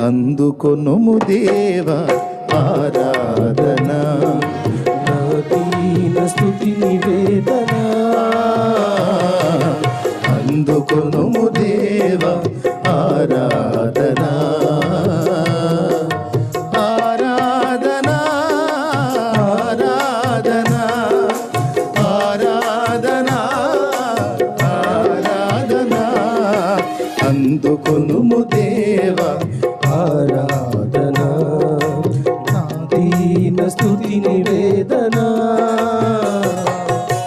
అందుకొనుము దేవా ఆరాధన, నా దీన స్తుతి నివేదన. అందుకొనుము దేవా ఆరాధన, ఆరాధన ఆరాధన ఆరాధన ఆరాధన. అందుకొనుము దేవా ఆరాధన, నా దీన స్తుతి నివేదన.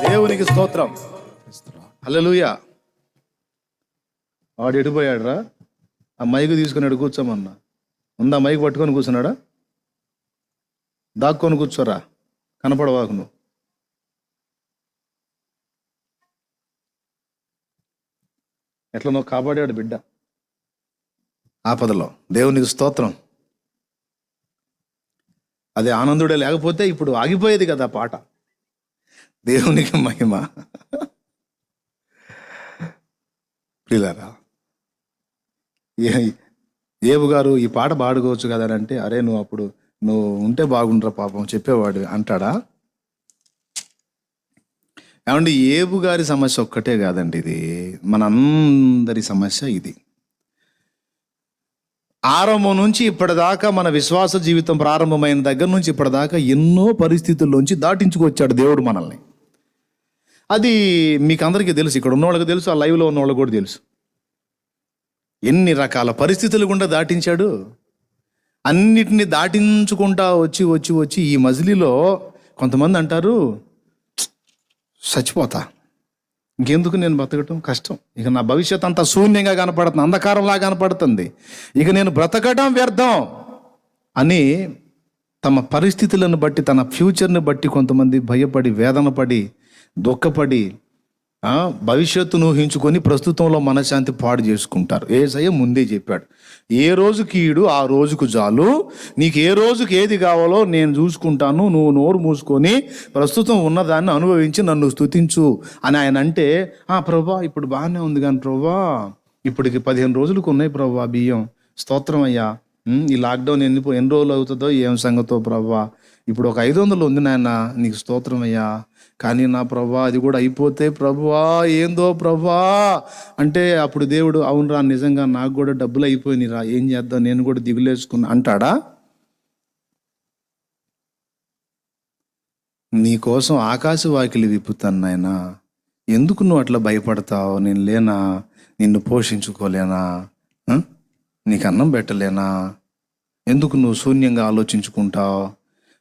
దేవునికి స్తోత్రం. హల్లెలూయా. వాడు ఎడిపోయాడు రా, ఆ మైకు తీసుకున్నాడు కూర్చోమన్నా. ఉందా మైకు పట్టుకొని కూర్చున్నాడా? దాక్కొని కూర్చోరా, కనపడవాకు నువ్వు. ఎట్లా నువ్వు కాపాడాడు బిడ్డ ఆపదలో. దేవునికి స్తోత్రం. అదే ఆనందుడే లేకపోతే ఇప్పుడు ఆగిపోయేది కదా పాట. దేవునికి మహిమ. ప్రియులారా, ఏబు గారు ఈ పాట పాడుకోవచ్చు కదా అని అంటే, అరే నువ్వు ఉంటే బాగుండ్రా పాపం చెప్పేవాడు అంటాడా? ఏమండి, ఏబు గారి సమస్య ఒక్కటే కాదండి, ఇది మనందరి సమస్య. ఇది ఆరంభం నుంచి ఇప్పటిదాకా, మన విశ్వాస జీవితం ప్రారంభమైన దగ్గర నుంచి ఇప్పటిదాకా ఎన్నో పరిస్థితుల్లోంచి దాటించుకొచ్చాడు దేవుడు మనల్ని. అది మీకు అందరికీ తెలుసు, ఇక్కడ ఉన్న వాళ్ళకి తెలుసు, ఆ లైవ్లో ఉన్న వాళ్ళకి కూడా తెలుసు. ఎన్ని రకాల పరిస్థితులు గుండా దాటించాడు. అన్నిటినీ దాటించుకుంటా వచ్చి వచ్చి వచ్చి ఈ మజిలీలో కొంతమంది అంటారు, చచ్చిపోతా, ఇంకెందుకు నేను బతకటం, కష్టం, ఇక నా భవిష్యత్ అంతా శూన్యంగా కనపడుతుంది, అంధకారంలా కనపడుతుంది, ఇక నేను బ్రతకడం వ్యర్థం అని తమ పరిస్థితులను బట్టి, తన ఫ్యూచర్ని బట్టి కొంతమంది భయపడి, వేదన పడి, దుఃఖపడి, భవిష్యత్తును ఊహించుకొని ప్రస్తుతంలో మనశ్శాంతి పాడు చేసుకుంటారు. యేసయ్య ముందే చెప్పాడు, ఏ రోజుకి ఈడు ఆ రోజుకు చాలు, నీకు ఏ రోజుకి ఏది కావాలో నేను చూసుకుంటాను, నువ్వు నోరు మూసుకొని ప్రస్తుతం ఉన్నదాన్ని అనుభవించి నన్ను స్తుతించు అని ఆయన అంటే, ప్రభా ఇప్పుడు బాగానే ఉంది కానీ ప్రభా ఇప్పటికి 15 రోజులకు ఉన్నాయి ప్రభా బియ్యం, స్తోత్రం అయ్యా, ఈ లాక్డౌన్ ఎన్ని రోజులు అవుతుందో ఏం సంగతో ప్రభా, ఇప్పుడు ఒక 500 ఉంది నాయన, నీకు స్తోత్రం అయ్యా, కానీ నా ప్రభా అది కూడా అయిపోతే ప్రభువా ఏందో ప్రభా అంటే, అప్పుడు దేవుడు అవునరా నిజంగా నాకు కూడా డబ్బులు అయిపోయినరా, ఏం చేద్దాం, నేను కూడా దిగులేసుకున్నా అంటాడా? నీకోసం ఆకాశ వాకిలి విప్పుతాను నాయనా, ఎందుకు నువ్వు అట్లా భయపడతావు, నేను లేనా, నిన్ను పోషించుకోలేనా, నీకు అన్నం పెట్టలేనా, ఎందుకు నువ్వు శూన్యంగా ఆలోచించుకుంటావు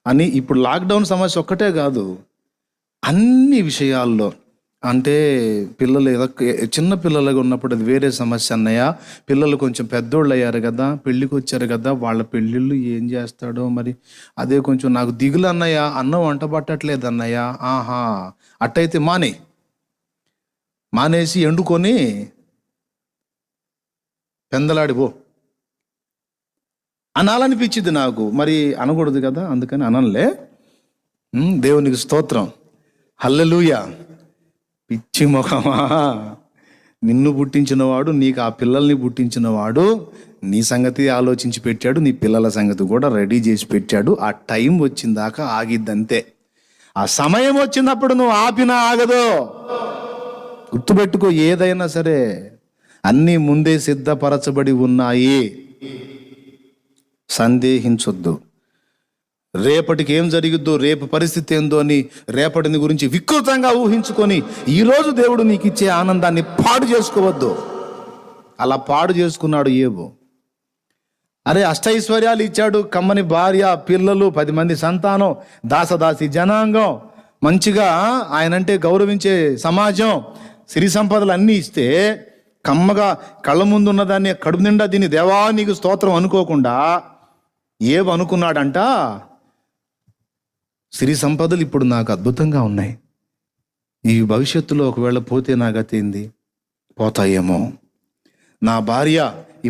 అని. ఇప్పుడు లాక్డౌన్ సమస్య ఒక్కటే కాదు, అన్ని విషయాల్లో. అంటే పిల్లలు ఏదో చిన్న పిల్లలుగా ఉన్నప్పుడు అది వేరే సమస్య అన్నయ్య, పిల్లలు కొంచెం పెద్దోళ్ళు అయ్యారు కదా, పెళ్ళికి వచ్చారు కదా, వాళ్ళ పెళ్ళిళ్ళు ఏం చేస్తాడో మరి, అదే కొంచెం నాకు దిగులు అన్నయ్య, అన్నం వంట పట్టట్లేదు అన్నయ్య. అట్టయితే మానేసి ఎండుకొని పెందలాడిపో అనాలనిపించింది నాకు, మరి అనకూడదు కదా, అందుకని అనలే. దేవునికి స్తోత్రం. హల్లెలూయా. పిచ్చి ముఖమా, నిన్ను పుట్టించినవాడు, నీకు ఆ పిల్లల్ని పుట్టించినవాడు నీ సంగతి ఆలోచించి పెట్టాడు, నీ పిల్లల సంగతి కూడా రెడీ చేసి పెట్టాడు. ఆ టైం వచ్చిందాకా ఆగిద్దంతే. ఆ సమయం వచ్చినప్పుడు నువ్వు ఆపినా ఆగదు. గుర్తుపెట్టుకో, ఏదైనా సరే అన్నీ ముందే సిద్ధపరచబడి ఉన్నాయి, సందేహించొద్దు. రేపటికి ఏం జరిగిద్దో, రేపు పరిస్థితి ఏందో అని రేపటిని గురించి వికృతంగా ఊహించుకొని ఈరోజు దేవుడు నీకు ఇచ్చే ఆనందాన్ని పాడు చేసుకోవద్దు. అలా పాడు చేసుకున్నాడు యోబు. అరే అష్టైశ్వర్యాలు ఇచ్చాడు, కమ్మని భార్య, పిల్లలు, 10 మంది సంతానం, దాసదాసి జనాంగం, మంచిగా ఆయనంటే గౌరవించే సమాజం, సిరి సంపదలు అన్నీ ఇస్తే కమ్మగా కళ్ళ ముందు ఉన్నదాన్ని కడుపు నిండా దీన్ని దేవా నీకు స్తోత్రం అనుకోకుండా ఏవి అనుకున్నాడంట, సిరి సంపదలు ఇప్పుడు నాకు అద్భుతంగా ఉన్నాయి, ఈ భవిష్యత్తులో ఒకవేళ పోతే నా గతి ఏంది, పోతాయేమో, నా భార్య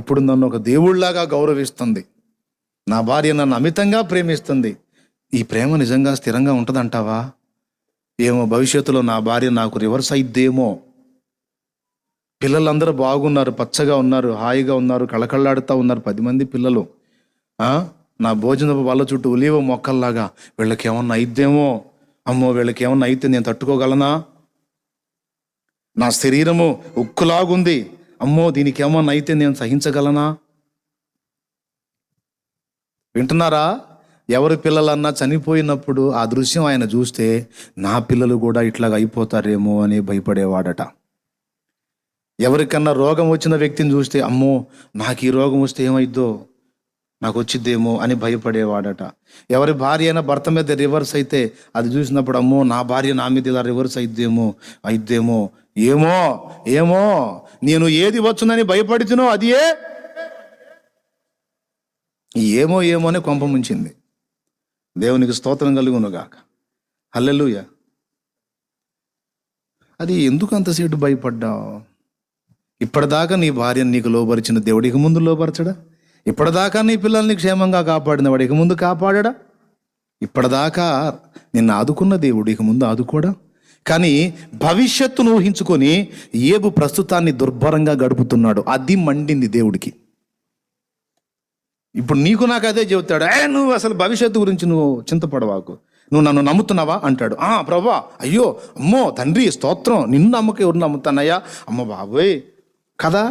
ఇప్పుడు నన్ను ఒక దేవుళ్లాగా గౌరవిస్తుంది, నా భార్య నన్ను అమితంగా ప్రేమిస్తుంది, ఈ ప్రేమ నిజంగా స్థిరంగా ఉంటుందంటావా? ఏమో, భవిష్యత్తులో నా భార్య నాకు రివర్స్ అయిద్దేమో. పిల్లలందరూ బాగున్నారు, పచ్చగా ఉన్నారు, హాయిగా ఉన్నారు, కళకళలాడుతూ ఉన్నారు, 10 మంది పిల్లలు. నా భోజనపు వాళ్ళ చుట్టూ ఉలివ మొక్కల్లాగా వీళ్ళకి ఏమన్నా అయిద్దేమో, అమ్మో వీళ్ళకి ఏమన్నా అయితే నేను తట్టుకోగలనా? నా శరీరము ఉక్కులాగుంది, అమ్మో దీనికి ఏమన్నా అయితే నేను సహించగలనా? వింటున్నారా? ఎవరి పిల్లలన్నా చనిపోయినప్పుడు ఆ దృశ్యం ఆయన చూస్తే నా పిల్లలు కూడా ఇట్లాగ అయిపోతారేమో అని భయపడేవాడట. ఎవరికన్నా రోగం వచ్చిన వ్యక్తిని చూస్తే అమ్మో నాకు ఈ రోగం వస్తే ఏమైద్దో, నాకు వచ్చిద్దేమో అని భయపడేవాడట. ఎవరి భార్య అయినా భర్త మీద రివర్స్ అయితే అది చూసినప్పుడు అమ్మో నా భార్య నా మీద ఇలా రివర్స్ అయిద్దేమో ఏమో ఏమో నేను ఏది వచ్చునని భయపడుతునో అది ఏమో అని కొంప ముంచింది. దేవునికి స్తోత్రం కలుగునుగాక. హల్లెలూయా. అది ఎందుకు అంతసేటు భయపడ్డావు? ఇప్పటిదాకా నీ భార్యను నీకు లోబరిచిన దేవుడికి ముందు లోబరచడా? ఇప్పటిదాకా నీ పిల్లల్ని క్షేమంగా కాపాడిన వాడికి ముందు కాపాడడా? ఇప్పటిదాకా నిన్ను ఆదుకున్న దేవుడికి ముందు ఆదుకోడా? కానీ భవిష్యత్తును ఊహించుకొని ఏబు ప్రస్తుతాన్ని దుర్భరంగా గడుపుతున్నాడు. అది మండింది దేవుడికి. ఇప్పుడు నీకు నాకు అదే చెబుతాడు, నువ్వు అసలు భవిష్యత్తు గురించి నువ్వు చింతపడవాకు, నువ్వు నన్ను నమ్ముతున్నావా అంటాడు. ప్రభా, అయ్యో, అమ్మో తండ్రి స్తోత్రం, నిన్ను నమ్మక ఎవరు నమ్ముతానయ్యా, అమ్మ బాబోయ్ కదా.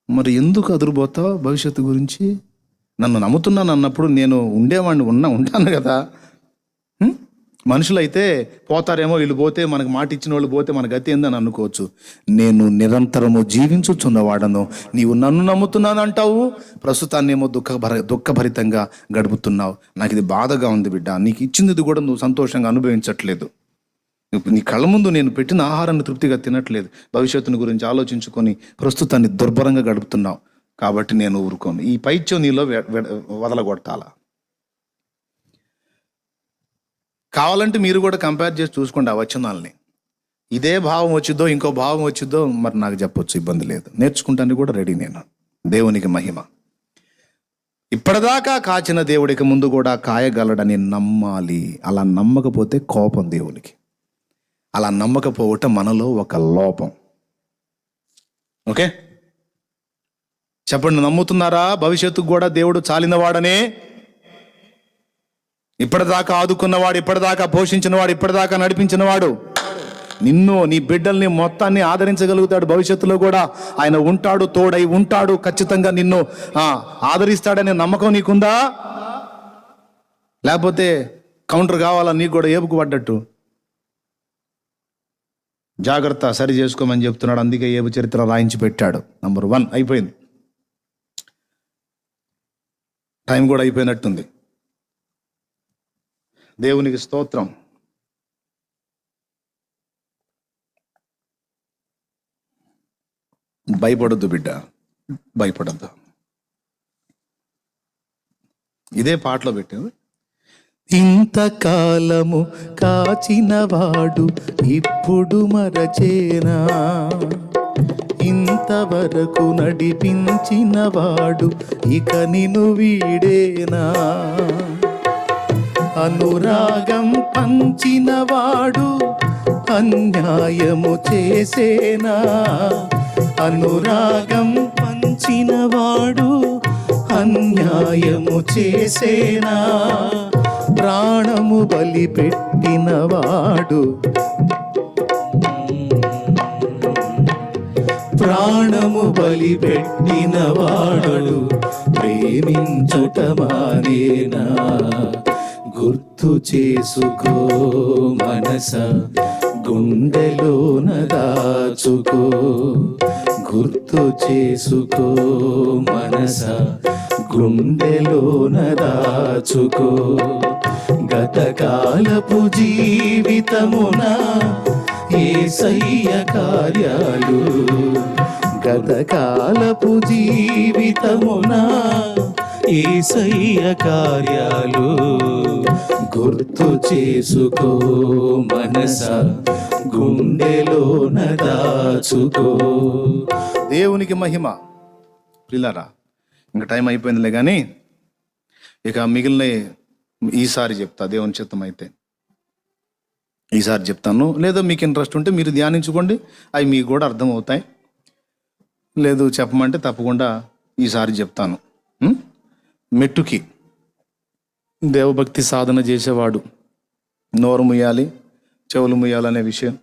మరి ఎందుకు అదురుపోతావు భవిష్యత్తు గురించి? నన్ను నమ్ముతున్నాను అన్నప్పుడు నేను ఉండేవాడిని ఉంటాను కదా. మనుషులైతే పోతారేమో, వీళ్ళు పోతే మనకు మాట ఇచ్చిన వాళ్ళు పోతే మన గతి ఏందని అనుకోవచ్చు. నేను నిరంతరము జీవించుచున్నవాడను, నీవు నన్ను నమ్ముతున్నాను అంటావు, ప్రస్తుతాన్నేమో దుఃఖభరితంగా గడుపుతున్నావు. నాకు ఇది బాధగా ఉంది బిడ్డ, నీకు ఇచ్చింది కూడా నువ్వు సంతోషంగా అనుభవించట్లేదు. నీ కళ్ళ ముందు నేను పెట్టిన ఆహారాన్ని తృప్తిగా తినట్లేదు, భవిష్యత్తుని గురించి ఆలోచించుకొని ప్రస్తుతాన్ని దుర్భరంగా గడుపుతున్నావు. కాబట్టి నేను ఊరుకోను, ఈ పైత్యం నీలో వదలగొట్టాలా. కావాలంటే మీరు కూడా కంపేర్ చేసి చూసుకోండి ఆ వచనాల్ని. ఇదే భావం వచ్చిద్దో ఇంకో భావం వచ్చిద్దో మరి నాకు చెప్పొచ్చు, ఇబ్బంది లేదు, నేర్చుకుంటానికి కూడా రెడీ నేను. దేవునికి మహిమ. ఇప్పటిదాకా కాచిన దేవుడికి ముందు కూడా కాయగలడని నమ్మాలి. అలా నమ్మకపోతే కోపం దేవునికి. అలా నమ్మకపోవటం మనలో ఒక లోపం. ఓకే, చెప్పండి, నమ్ముతున్నారా భవిష్యత్తుకు కూడా దేవుడు చాలినవాడనే? ఇప్పటిదాకా ఆదుకున్నవాడు, ఇప్పటిదాకా పోషించినవాడు, ఇప్పటిదాకా నడిపించినవాడు, నిన్ను నీ బిడ్డల్ని మొత్తాన్ని ఆదరించగలుగుతాడు. భవిష్యత్తులో కూడా ఆయన ఉంటాడు, తోడై ఉంటాడు, ఖచ్చితంగా నిన్ను ఆదరిస్తాడనే నమ్మకం నీకుందా? లేకపోతే కౌంటర్ కావాలా నీకు కూడా ఏపుకు పడ్డట్టు? జాగ్రత్త, సరి చేసుకోమని చెప్తున్నాడు. అందుకే ఏబు చరిత్ర రాయించి పెట్టాడు. నంబర్ 1 అయిపోయింది. టైం కూడా అయిపోయినట్టుంది. దేవునికి స్తోత్రం. భయపడొద్దు బిడ్డ, భయపడద్దు. ఇదే పాటలో పెట్టావు. ఇంతకాలము కాచినవాడు ఇప్పుడు మరచేనా, ఇంతవరకు నడిపించినవాడు ఇక నిన్ను వీడేనా, అనురాగం పంచినవాడు అన్యాయము చేసేనా, అనురాగం పంచినవాడు అన్యాయము చేసేనా, ప్రాణము బలి పెట్టినవాడు, ప్రాణము బలి పెట్టినవాడు ప్రేమించుట మానేనా, గుర్తు చేసుకో మనస గుండెలోన దాచుకో, గుర్తు చేసుకో మనస గుండెలోన దాచుకో, గతకాలపు జీవితమున యేసయ్య కార్యాలు, గతకాలపు జీవితమున యేసయ్య కార్యాలు గుర్తు చేసుకో మనస గుండెలోన దాచుకో. దేవునికి మహిమ. పిల్లరా, ఇంకా టైం అయిపోయిందిలే కానీ ఇక మిగిలిన ఈసారి చెప్తా, దేవుని చిత్తం అయితే ఈసారి చెప్తాను. లేదా మీకు ఇంట్రెస్ట్ ఉంటే మీరు ధ్యానించుకోండి, అవి మీకు కూడా అర్థం అవుతాయి. లేదు చెప్పమంటే తప్పకుండా ఈసారి చెప్తాను. మెట్టుకి దేవభక్తి సాధన చేసేవాడు నోరు ముయ్యాలి, చెవులు ముయ్యాలనే విషయం,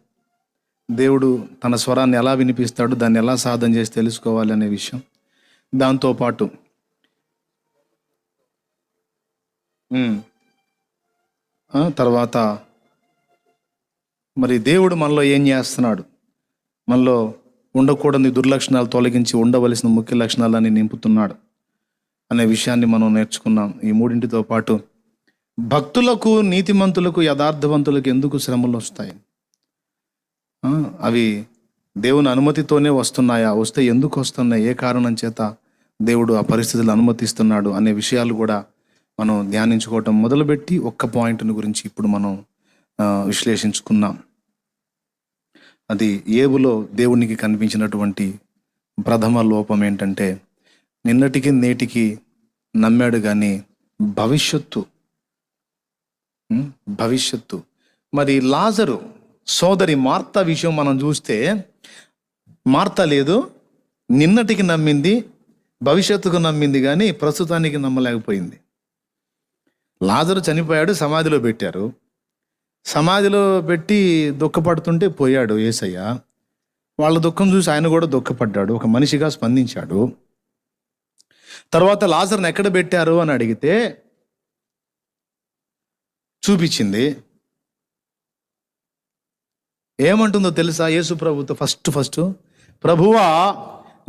దేవుడు తన స్వరాన్ని ఎలా వినిపిస్తాడు, దాన్ని ఎలా సాధన చేసి తెలుసుకోవాలి అనే విషయం, దాంతోపాటు తర్వాత మరి దేవుడు మనలో ఏం చేస్తున్నాడు, మనలో ఉండకూడని దుర్లక్షణాలు తొలగించి ఉండవలసిన ముఖ్య లక్షణాలని నింపుతున్నాడు అనే విషయాన్ని మనం నేర్చుకున్నాం. ఈ మూడింటితో పాటు భక్తులకు, నీతిమంతులకు, యథార్థవంతులకు ఎందుకు శ్రమలు వస్తాయి, అవి దేవుని అనుమతితోనే వస్తున్నాయా, వస్తే ఎందుకు వస్తున్నాయి, ఏ కారణం చేత దేవుడు ఆ పరిస్థితులు అనుమతిస్తున్నాడు అనే విషయాలు కూడా మనం ధ్యానించుకోవటం మొదలుపెట్టి ఒక్క పాయింట్ని గురించి ఇప్పుడు మనం విశ్లేషించుకున్నాం. అది ఏబులో దేవునికి కనిపించినటువంటి ప్రథమ లోపం ఏంటంటే, నిన్నటికి నేటికి నమ్మాడు కానీ భవిష్యత్తు. మరి లాజరు సోదరి మార్త విషయం మనం చూస్తే, మార్త లేదు, నిన్నటికి నమ్మింది, భవిష్యత్తుకు నమ్మింది, కానీ ప్రస్తుతానికి నమ్మలేకపోయింది. లాజరు చనిపోయాడు, సమాధిలో పెట్టారు. సమాధిలో పెట్టి దుఃఖపడుతుంటే పోయాడు యేసయ్య. వాళ్ళ దుఃఖం చూసి ఆయన కూడా దుఃఖపడ్డాడు, ఒక మనిషిగా స్పందించాడు. తర్వాత లాజర్ని ఎక్కడ పెట్టారు అని అడిగితే చూపించింది. ఏమంటుందో తెలుసా యేసు ప్రభుతో? ఫస్ట్ ప్రభువా,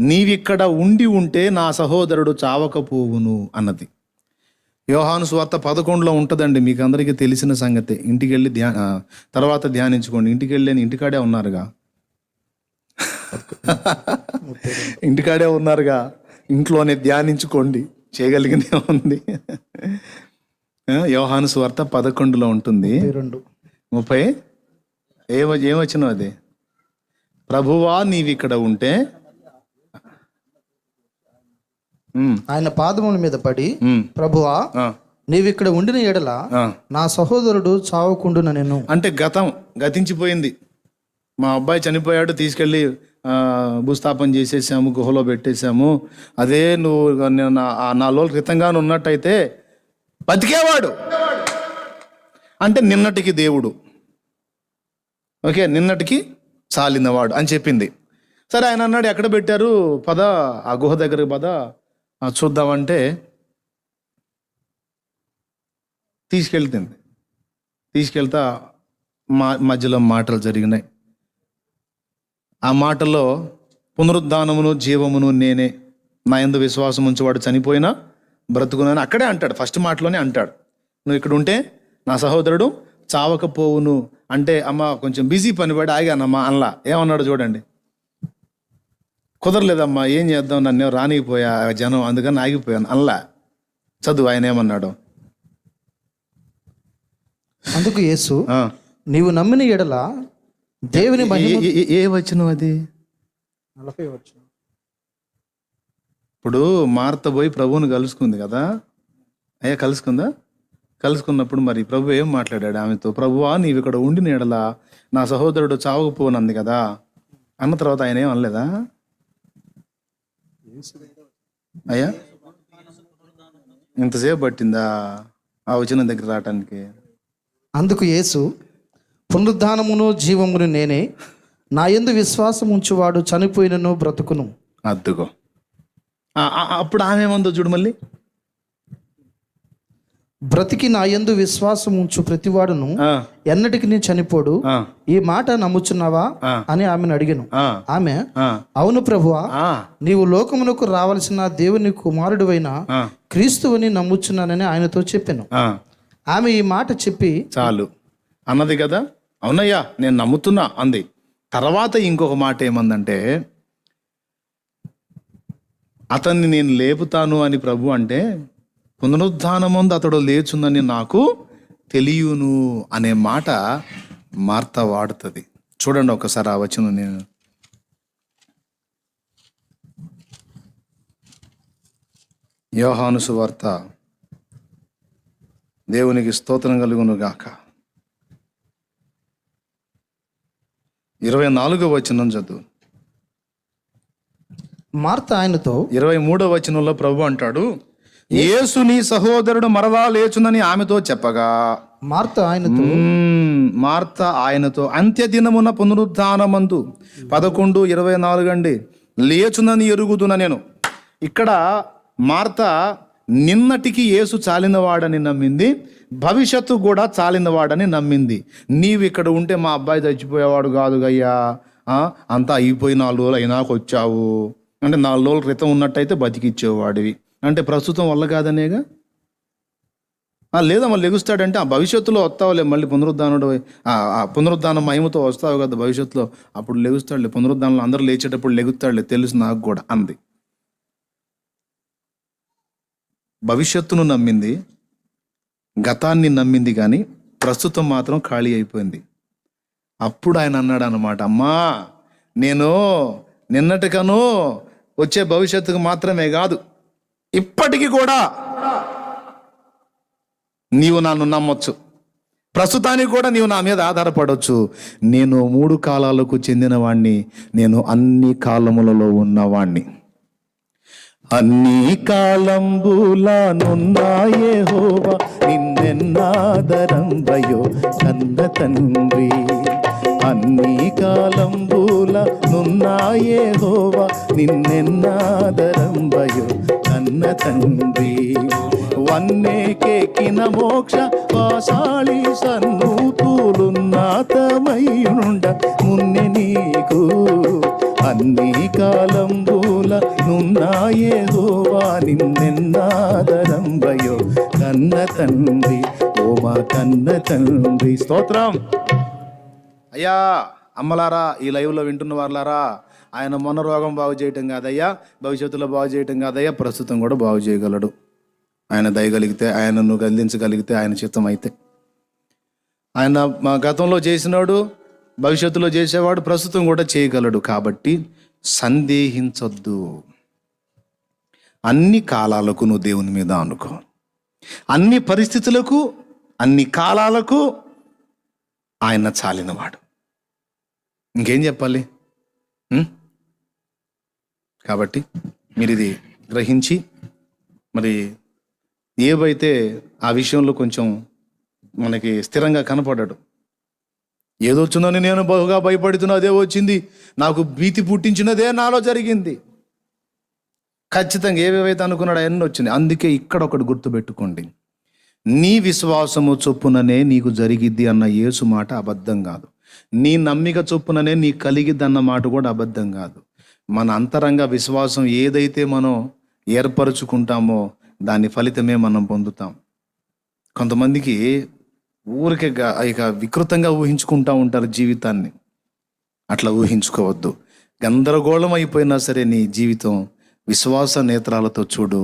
నీవిక్కడ ఉండి ఉంటే నా సహోదరుడు చావకపోవును అన్నది. యోహాను సువార్త 11లో ఉంటుందండి, మీకు అందరికీ తెలిసిన సంగతి. ఇంటికి వెళ్ళి తర్వాత ధ్యానించుకోండి. ఇంటికి వెళ్ళి ఇంటికాడే ఉన్నారుగా, ఇంట్లోనే ధ్యానించుకోండి, చేయగలిగినే ఉంది. యోహాను సువార్త 11లో ఉంటుంది. 30 ఏమొచ్చినా అది, ప్రభువా నీవిక్కడ ఉంటే, ఆయన పాదముల మీద పడి, ప్రభువా నీవిక్కడ ఉండిన ఎడల నా సహోదరుడు చావకుండున నేను. అంటే గతించిపోయింది. మా అబ్బాయి చనిపోయాడు, తీసుకెళ్ళి భూస్థాపన చేసేసాము, గుహలో పెట్టేశాము. అదే నువ్వు నా రోజుల క్రితంగా ఉన్నట్టయితే బతికేవాడు. అంటే నిన్నటికి దేవుడు, ఓకే, నిన్నటికి చాలినవాడు అని చెప్పింది. సరే, ఆయన అన్నాడు ఎక్కడ పెట్టారు, పద ఆ గుహ దగ్గరకు పద చూద్దామంటే తీసుకెళ్తా మధ్యలో మాటలు జరిగినాయి. ఆ మాటల్లో పునరుద్ధానమును జీవమును నేనే, నా యందు విశ్వాసం ఉంచేవాడు చనిపోయినా బ్రతుకునని అక్కడే అంటాడు. ఫస్ట్ మాటలోనే అంటాడు, నువ్వు ఇక్కడ ఉంటే నా సహోదరుడు చావకపోవును. అంటే అమ్మ కొంచెం బిజీ పని పడి ఆగానమ్మా అనలా. ఏమన్నాడు చూడండి, కుదరలేదమ్మా, ఏం చేద్దాం, నన్ను రానిపోయా జనం, అందుకని ఆగిపోయాను అనలా. చదువు ఆయన ఏమన్నాడు. అందుకు యేసు, నీవు నమ్మిన ఎడల దేవుని ఏ వచనం అది? 40 వచనం. ఇప్పుడు మార్త పోయి ప్రభువుని కలుసుకుంది కదా, కలుసుకున్నప్పుడు మరి ప్రభు ఏం మాట్లాడాడు ఆమెతో? ప్రభువా నీవు ఇక్కడ ఉండిన ఎడల నా సహోదరుడు చావకపోనంది కదా అన్న తర్వాత ఆయన ఏం అనలేదా? అయ్యా ఇంతసేపు పట్టిందా ఆ వచనం దగ్గర రావటానికి? అందుకు యేసు, పునరుద్ధానమును జీవమును నేనే, నా యందు విశ్వాసం ఉంచువాడు చనిపోయినను బ్రతుకును. అద్దుకో. అప్పుడు ఆమె ఏమందో చూడు, మళ్ళీ బ్రతికి నా యందు విశ్వాసం ఉంచు ప్రతివాడును ఎన్నటికి నీ చనిపోడు, ఈ మాట నమ్ముచున్నావా అని ఆమెను అడిగాను. ఆమె, అవును ప్రభువా, నీవు లోకమునకు రావలసిన దేవుని కుమారుడువైన క్రీస్తువని నమ్ముచున్నానని ఆయనతో చెప్పాను. ఆమె ఈ మాట చెప్పి చాలు అన్నది కదా. అవునయ్యా నేను నమ్ముతున్నా అంది. తర్వాత ఇంకొక మాట ఏమందంటే, అతన్ని నేను లేపుతాను అని ప్రభు అంటే, పునరుద్ధానముందు అతడు లేచుందని నాకు తెలియను అనే మాట మార్త వాడుతుంది. చూడండి ఒకసారి ఆ వచనం. నేను యోహాను సువార్త దేవునికి స్తోత్రం కలుగును గాక. 24వ వచనం చదువు. మార్త ఆయనతో 23వ వచనంలో ప్రభు అంటాడు, యేసు నీ సహోదరుడు మరలా లేచునని ఆమెతో చెప్పగా, మార్త ఆయనతో మార్త ఆయనతో అంత్య దినమున పునరుద్ధానమందు 11:24 అండి, లేచునని ఎరుగుదున నేను. ఇక్కడ మార్త నిన్నటికి యేసు చాలినవాడని నమ్మింది, భవిష్యత్తు కూడా చాలినవాడని నమ్మింది. నీవు ఇక్కడ ఉంటే మా అబ్బాయి చచ్చిపోయేవాడు కాదు గయ్యా, అంతా అయిపోయి 4 రోజులు అయినాక వచ్చావు అంటే 4 రోజుల క్రితం ఉన్నట్టయితే బతికిచ్చేవాడివి అంటే ప్రస్తుతం వల్ల కాదనేగా. లేదా మళ్ళీ లెగుస్తాడంటే ఆ భవిష్యత్తులో వస్తావులే, మళ్ళీ పునరుద్ధానం మహిమతో వస్తావు కదా భవిష్యత్తులో, అప్పుడు లెగుస్తాడులే, పునరుద్ధానంలో అందరూ లేచేటప్పుడు లెగుస్తాడులే, తెలుసు నాకు కూడా అంది. భవిష్యత్తును నమ్మింది, గతాన్ని నమ్మింది, కానీ ప్రస్తుతం మాత్రం ఖాళీ అయిపోయింది. అప్పుడు ఆయన అన్నాడు అన్నమాట, అమ్మా నేను నిన్నటికను వచ్చే భవిష్యత్తుకు మాత్రమే కాదు, ఇప్పటికీ కూడా నీవు నన్ను నమ్మొచ్చు, ప్రస్తుతానికి కూడా నీవు నా మీద ఆధారపడవచ్చు. నేను 3 కాలాలకు చెందినవాణ్ణి, నేను అన్ని కాలములలో ఉన్నవాణ్ణి. అన్ని కాలంబులానున్న యెహోవా నిన్నెన్నాదరంబయో కన్న తండ్రి. అన్ని కాలంబులానున్న యెహోవా నిన్నెన్నాదరంబయో కన్న తండ్రి. వన్నేకెక్కిన మోక్ష పాశాళి సన్నూతులున్నాతమయుండ మున్నె నీకు. అన్ని కాలంబుల నున్నా యెహోవా నిన్నెన్నాదరంబయో కన్న తండ్రి, ఓ మా కన్న తండ్రి. స్తోత్రం. అయ్యా అమ్మలారా, ఈ లైవ్లో వింటున్న వాళ్ళారా, ఆయన మొన్న రోగం బాగు చేయటం కాదయ్యా, భవిష్యత్తులో బాగు చేయటం కాదయ్యా, ప్రస్తుతం కూడా బాగు చేయగలడు. ఆయన దయగలిగితే, ఆయనను గద్దించగలిగితే, ఆయన చిత్తం అయితే. ఆయన మా గతంలో చేసినాడు, భవిష్యత్తులో చేసేవాడు, ప్రస్తుతం కూడా చేయగలడు. కాబట్టి సందేహించొద్దు. అన్ని కాలాలకు నువ్వు దేవుని మీద అనుకో. అన్ని పరిస్థితులకు, అన్ని కాలాలకు ఆయన చాలినవాడు. ఇంకేం చెప్పాలి? కాబట్టి మీరు ఇది గ్రహించి, మరి ఏవైతే ఆ విషయంలో కొంచెం మనకి స్థిరంగా కనపడ్డాడు. ఏదో వచ్చిందని నేను బహుగా భయపడుతున్నా, అదే వచ్చింది, నాకు భీతి పుట్టించినదే నాలో జరిగింది. ఖచ్చితంగా ఏవేవైతే అనుకున్నాడు అవన్నీ వచ్చినాయి. అందుకే ఇక్కడ ఒకటి గుర్తుపెట్టుకోండి, నీ విశ్వాసము చొప్పుననే నీకు జరిగిద్ది అన్న యేసు మాట అబద్ధం కాదు. నీ నమ్మిక చొప్పుననే నీకు కలిగిద్ది అన్న మాట కూడా అబద్ధం కాదు. మన అంతరంగ విశ్వాసం ఏదైతే మనం ఏర్పరచుకుంటామో దాని ఫలితమే మనం పొందుతాం. కొంతమందికి ఊరికే ఇక వికృతంగా ఊహించుకుంటూ ఉంటారు జీవితాన్ని. అట్లా ఊహించుకోవద్దు. గందరగోళం అయిపోయినా సరే నీ జీవితం విశ్వాస నేత్రాలతో చూడు.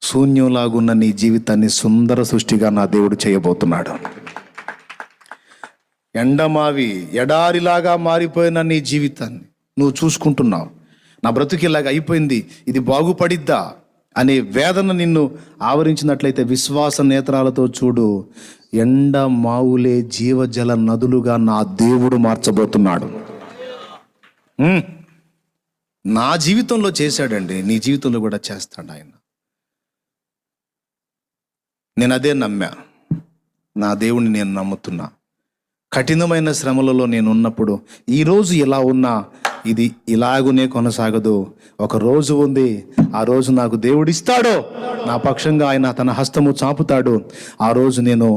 శూన్యంలాగున్న నీ జీవితాన్ని సుందర సృష్టిగా నా దేవుడు చేయబోతున్నాడు. ఎండమావి ఎడారిలాగా మారిపోయిన నీ జీవితాన్ని నువ్వు చూసుకుంటున్నావు. నా బ్రతుకిలాగా అయిపోయింది, ఇది బాగుపడిద్దా అనే వేదన నిన్ను ఆవరించినట్లయితే విశ్వాస నేత్రాలతో చూడు. ఎండ మావులే జీవజల నదులుగా నా దేవుడు మార్చబోతున్నాడు. నా జీవితంలో చేశాడండి, నీ జీవితంలో కూడా చేస్తాడు ఆయన. నేను అదే నమ్మా, నా దేవుణ్ణి నేను నమ్ముతున్నా. కఠినమైన శ్రమలలో నేను ఉన్నప్పుడు, ఈరోజు ఇలా ఉన్నా ఇది ఇలాగునే కొనసాగదు. ఒక రోజు ఉంది, ఆ రోజు నాకు దేవుడిస్తాడో, నా పక్షంగా ఆయన తన హస్తము చాపుతాడు. ఆ రోజు నేను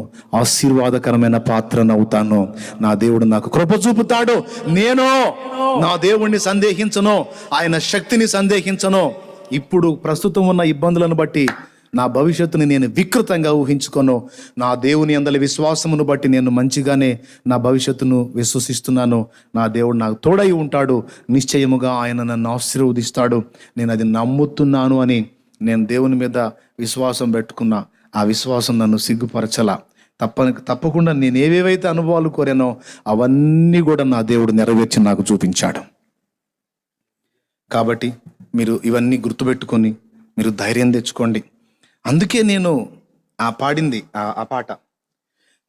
ఆశీర్వాదకరమైన పాత్రనవుతాను. నా దేవుడు నాకు కృప చూపుతాడు. నేను నా దేవుణ్ణి సందేహించను, ఆయన శక్తిని సందేహించను. ఇప్పుడు ప్రస్తుతం ఉన్న ఇబ్బందులను బట్టి నా భవిష్యత్తుని నేను వికృతంగా ఊహించుకోను. నా దేవుని అందలి విశ్వాసమును బట్టి నేను మంచిగానే నా భవిష్యత్తును విశ్వసిస్తున్నాను. నా దేవుడు నాకు తోడై ఉంటాడు. నిశ్చయముగా ఆయన నన్ను ఆశీర్వదిస్తాడు. నేను అది నమ్ముతున్నాను అని నేను దేవుని మీద విశ్వాసం పెట్టుకున్నా. ఆ విశ్వాసం నన్ను సిగ్గుపరచలా. తప్పకుండా నేను ఏవేవైతే అనుభవాలు కోరానో అవన్నీ కూడా నా దేవుడు నెరవేర్చి నాకు చూపించాడు. కాబట్టి మీరు ఇవన్నీ గుర్తుపెట్టుకొని మీరు ధైర్యం తెచ్చుకోండి. అందుకే నేను ఆ పాడింది ఆ పాట.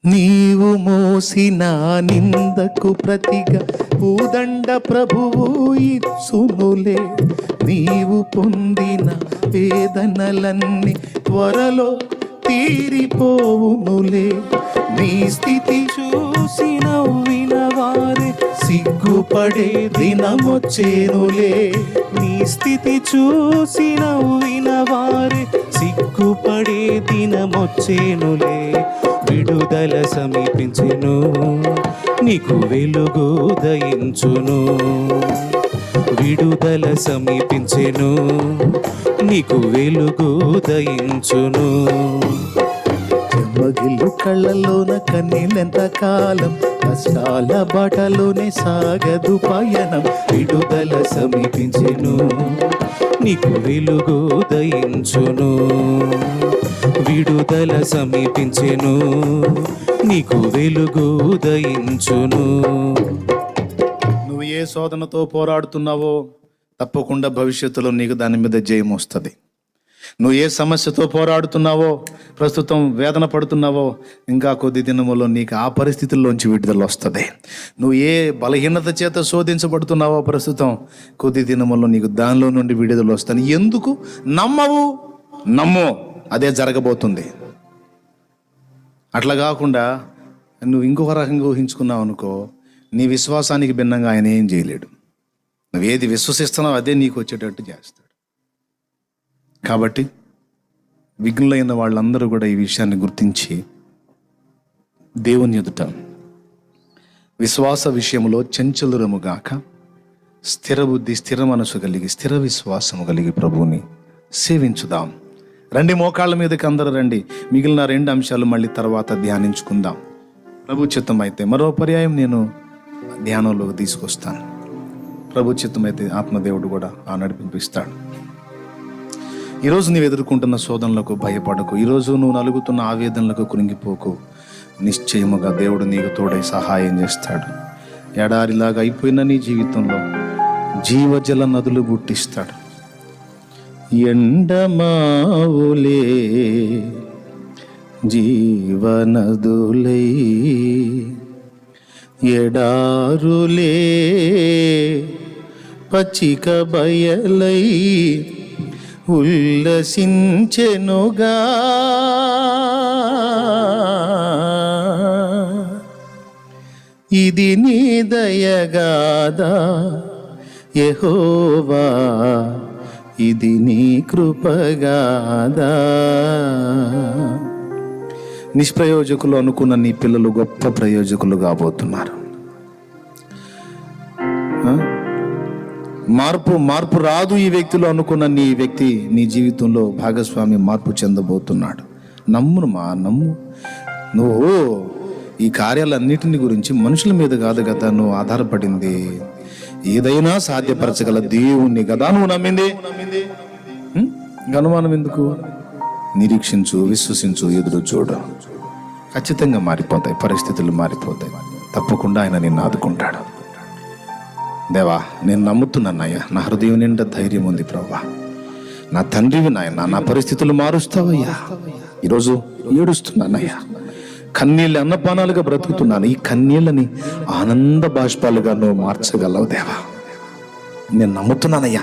నీవు మోసిన నిందకు ప్రతిగా పూదండ ప్రభువు ఇచ్చునులే, నీవు పొందిన వేదనలన్నీ త్వరలో తీరిపోవునులే, నీ స్థితి చూసి నవ్విన వారే సిగ్గుపడే దినమొచ్చేనులే, నీ స్థితి చూసి నవ్విన వారే సిగ్గుపడే దినమొచ్చేనులే. విడుదల సమీపించెను, నీకు వెలుగు ఉదయించును. విడుదల సమీపించెను, నీకు వెలుగు ఉదయించును. చెమ్మగిల్లు కళ్ళలోన కన్నీళ్ళెంత కాలం, కష్టాల బాటలోనే సాగదు పయనం. విడుదల సమీపించెను, నీకు వెలుగు ఉదయించును. విడుదల సమీపించెను, నీకు వెలుగు ఉదయించును. నువ్వు ఏ శోధనతో పోరాడుతున్నావో తప్పకుండా భవిష్యత్తులో నీకు దాని మీద జయం వస్తుంది. నువ్వు ఏ సమస్యతో పోరాడుతున్నావో, ప్రస్తుతం వేదన పడుతున్నావో, ఇంకా కొద్ది దినములో నీకు ఆ పరిస్థితుల్లోంచి విడుదల వస్తుంది. నువ్వు ఏ బలహీనత చేత శోధించబడుతున్నావో ప్రస్తుతం, కొద్ది దినములో నీకు దానిలో నుండి విడుదల వస్తుంది. ఎందుకు నమ్మవు? నమ్ము, అదే జరగబోతుంది. అట్లా కాకుండా నువ్వు ఇంకొక రకంగా ఊహించుకున్నావు అనుకో, నీ విశ్వాసానికి భిన్నంగా ఆయన ఏం చేయలేడు. నువ్వు ఏది విశ్వసిస్తున్నావు అదే నీకు వచ్చేటట్టు చేస్తాడు. కాబట్టి విఘ్నులైన వాళ్ళందరూ కూడా ఈ విషయాన్ని గుర్తించి దేవుని ఎదుట విశ్వాస విషయంలో చంచలురముగాక స్థిర బుద్ధి, స్థిర మనసు కలిగి, స్థిర విశ్వాసము కలిగి ప్రభువుని సేవించుదాం. రండి, మోకాళ్ళ మీదకి అందరూ రండి. మిగిలిన 2 అంశాలు మళ్ళీ తర్వాత ధ్యానించుకుందాం. ప్రభు చిత్తం అయితే మరో పర్యాయం నేను ధ్యానంలోకి తీసుకొస్తాను. ప్రభు చిత్తం అయితే ఆత్మదేవుడు కూడా ఆ నడిపిస్తాడు. ఈరోజు నీవు ఎదుర్కొంటున్న శోధనలకు భయపడకు. ఈరోజు నువ్వు నలుగుతున్న ఆవేదనలకు కృంగిపోకు. నిశ్చయముగా దేవుడు నీకు తోడై సహాయం చేస్తాడు. ఎడారిలాగా అయిపోయిన నీ జీవితంలో జీవజల నదులు పుట్టిస్తాడు. ఎండమావులే జీవనదులై, ఎడారులే పచ్చిక బయలై ఉల్లసించెనుగా. ఇది నీ దయగాదా యెహోవా, ఇది నీ కృపగాదా. నిష్ప్రయోజకులు అనుకున్న నీ పిల్లలు గొప్ప ప్రయోజకులు కాబోతున్నారు. మార్పు రాదు ఈ వ్యక్తిలో అనుకున్న నీ వ్యక్తి నీ జీవితంలో భాగస్వామి మార్పు చెందబోతున్నాడు. నమ్ము. నువ్వు ఈ కార్యాలన్నిటిని గురించి మనుషుల మీద కాదు కదా నువ్వు ఆధారపడింది. ఏదైనా సాధ్యపరచగల దేవుణ్ణి కదా నువ్వు నమ్మింది. అనుమానం ఎందుకు? నిరీక్షించు, విశ్వసించు, ఎదురు చూడు. ఖచ్చితంగా మారిపోతాయి, పరిస్థితులు మారిపోతాయి. తప్పకుండా ఆయన నిన్ను ఆదుకుంటాడు. దేవా, నేను నమ్ముతున్నానయ్యా, నా హృదయం నిండా ధైర్యం ఉంది ప్రభువా. నా తండ్రివి నాయన, నా పరిస్థితులు మారుస్తావయ్యా. ఈరోజు ఏడుస్తున్నానయ్యా, కన్నీళ్ళు అన్నపానాలుగా బ్రతుకుతున్నాను. ఈ కన్నీళ్ళని ఆనంద బాష్పాలుగా నువ్వు మార్చగలవు దేవా. నేను నమ్ముతున్నానయ్యా,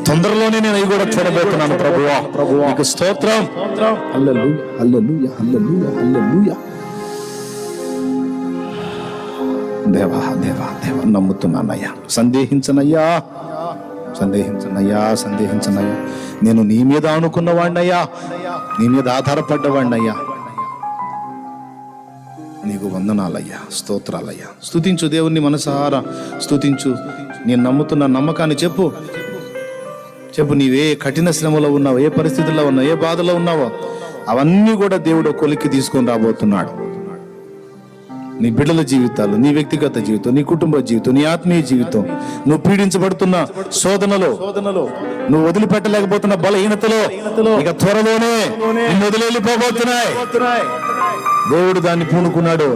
తొందరలోనే నేను అవి కూడా చూడబోతున్నాను ప్రభువా. నీకు స్తోత్రం. హల్లెలూయా, హల్లెలూయా, హల్లెలూయా, హల్లెలూయా. దేవా దేవా దేవా, నమ్ముతున్నానయ్యా. సందేహించనయ్యా. నేను నీ మీద అనుకున్నవాడినయ్యా, నీ మీద ఆధారపడ్డవాడినయ్యా. నీకు వందనాలయ్యా, స్తోత్రాలయ్యా. స్తుతించు దేవుణ్ణి మనసారా స్తుతించు. నేను నమ్ముతున్న నమ్మకాన్ని చెప్పు. నీవే కఠిన శ్రమలో ఉన్నావు, ఏ పరిస్థితుల్లో ఉన్నావు, ఏ బాధలో ఉన్నావో అవన్నీ కూడా దేవుడు కొలిక్కి తీసుకొని రాబోతున్నాడు. నీ బిడ్డల జీవితాలు, నీ వ్యక్తిగత జీవితం, నీ కుటుంబ జీవితం, నీ ఆత్మీయ జీవితం, నువ్వు పీడించబడుతున్న శోధనలో, నువ్వు వదిలిపెట్టలేకపోతున్న బలహీనతలో ఇక త్వరలోనే వదిలిపోబోతున్నాయి. దేవుడు దాన్ని పూనుకున్నాడు.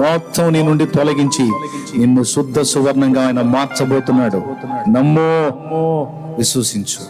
మొత్తం నీ నుండి తొలగించి నిన్ను శుద్ధ సువర్ణంగా ఆయన మార్చబోతున్నాడు. నమ్మో, విశ్వసించు.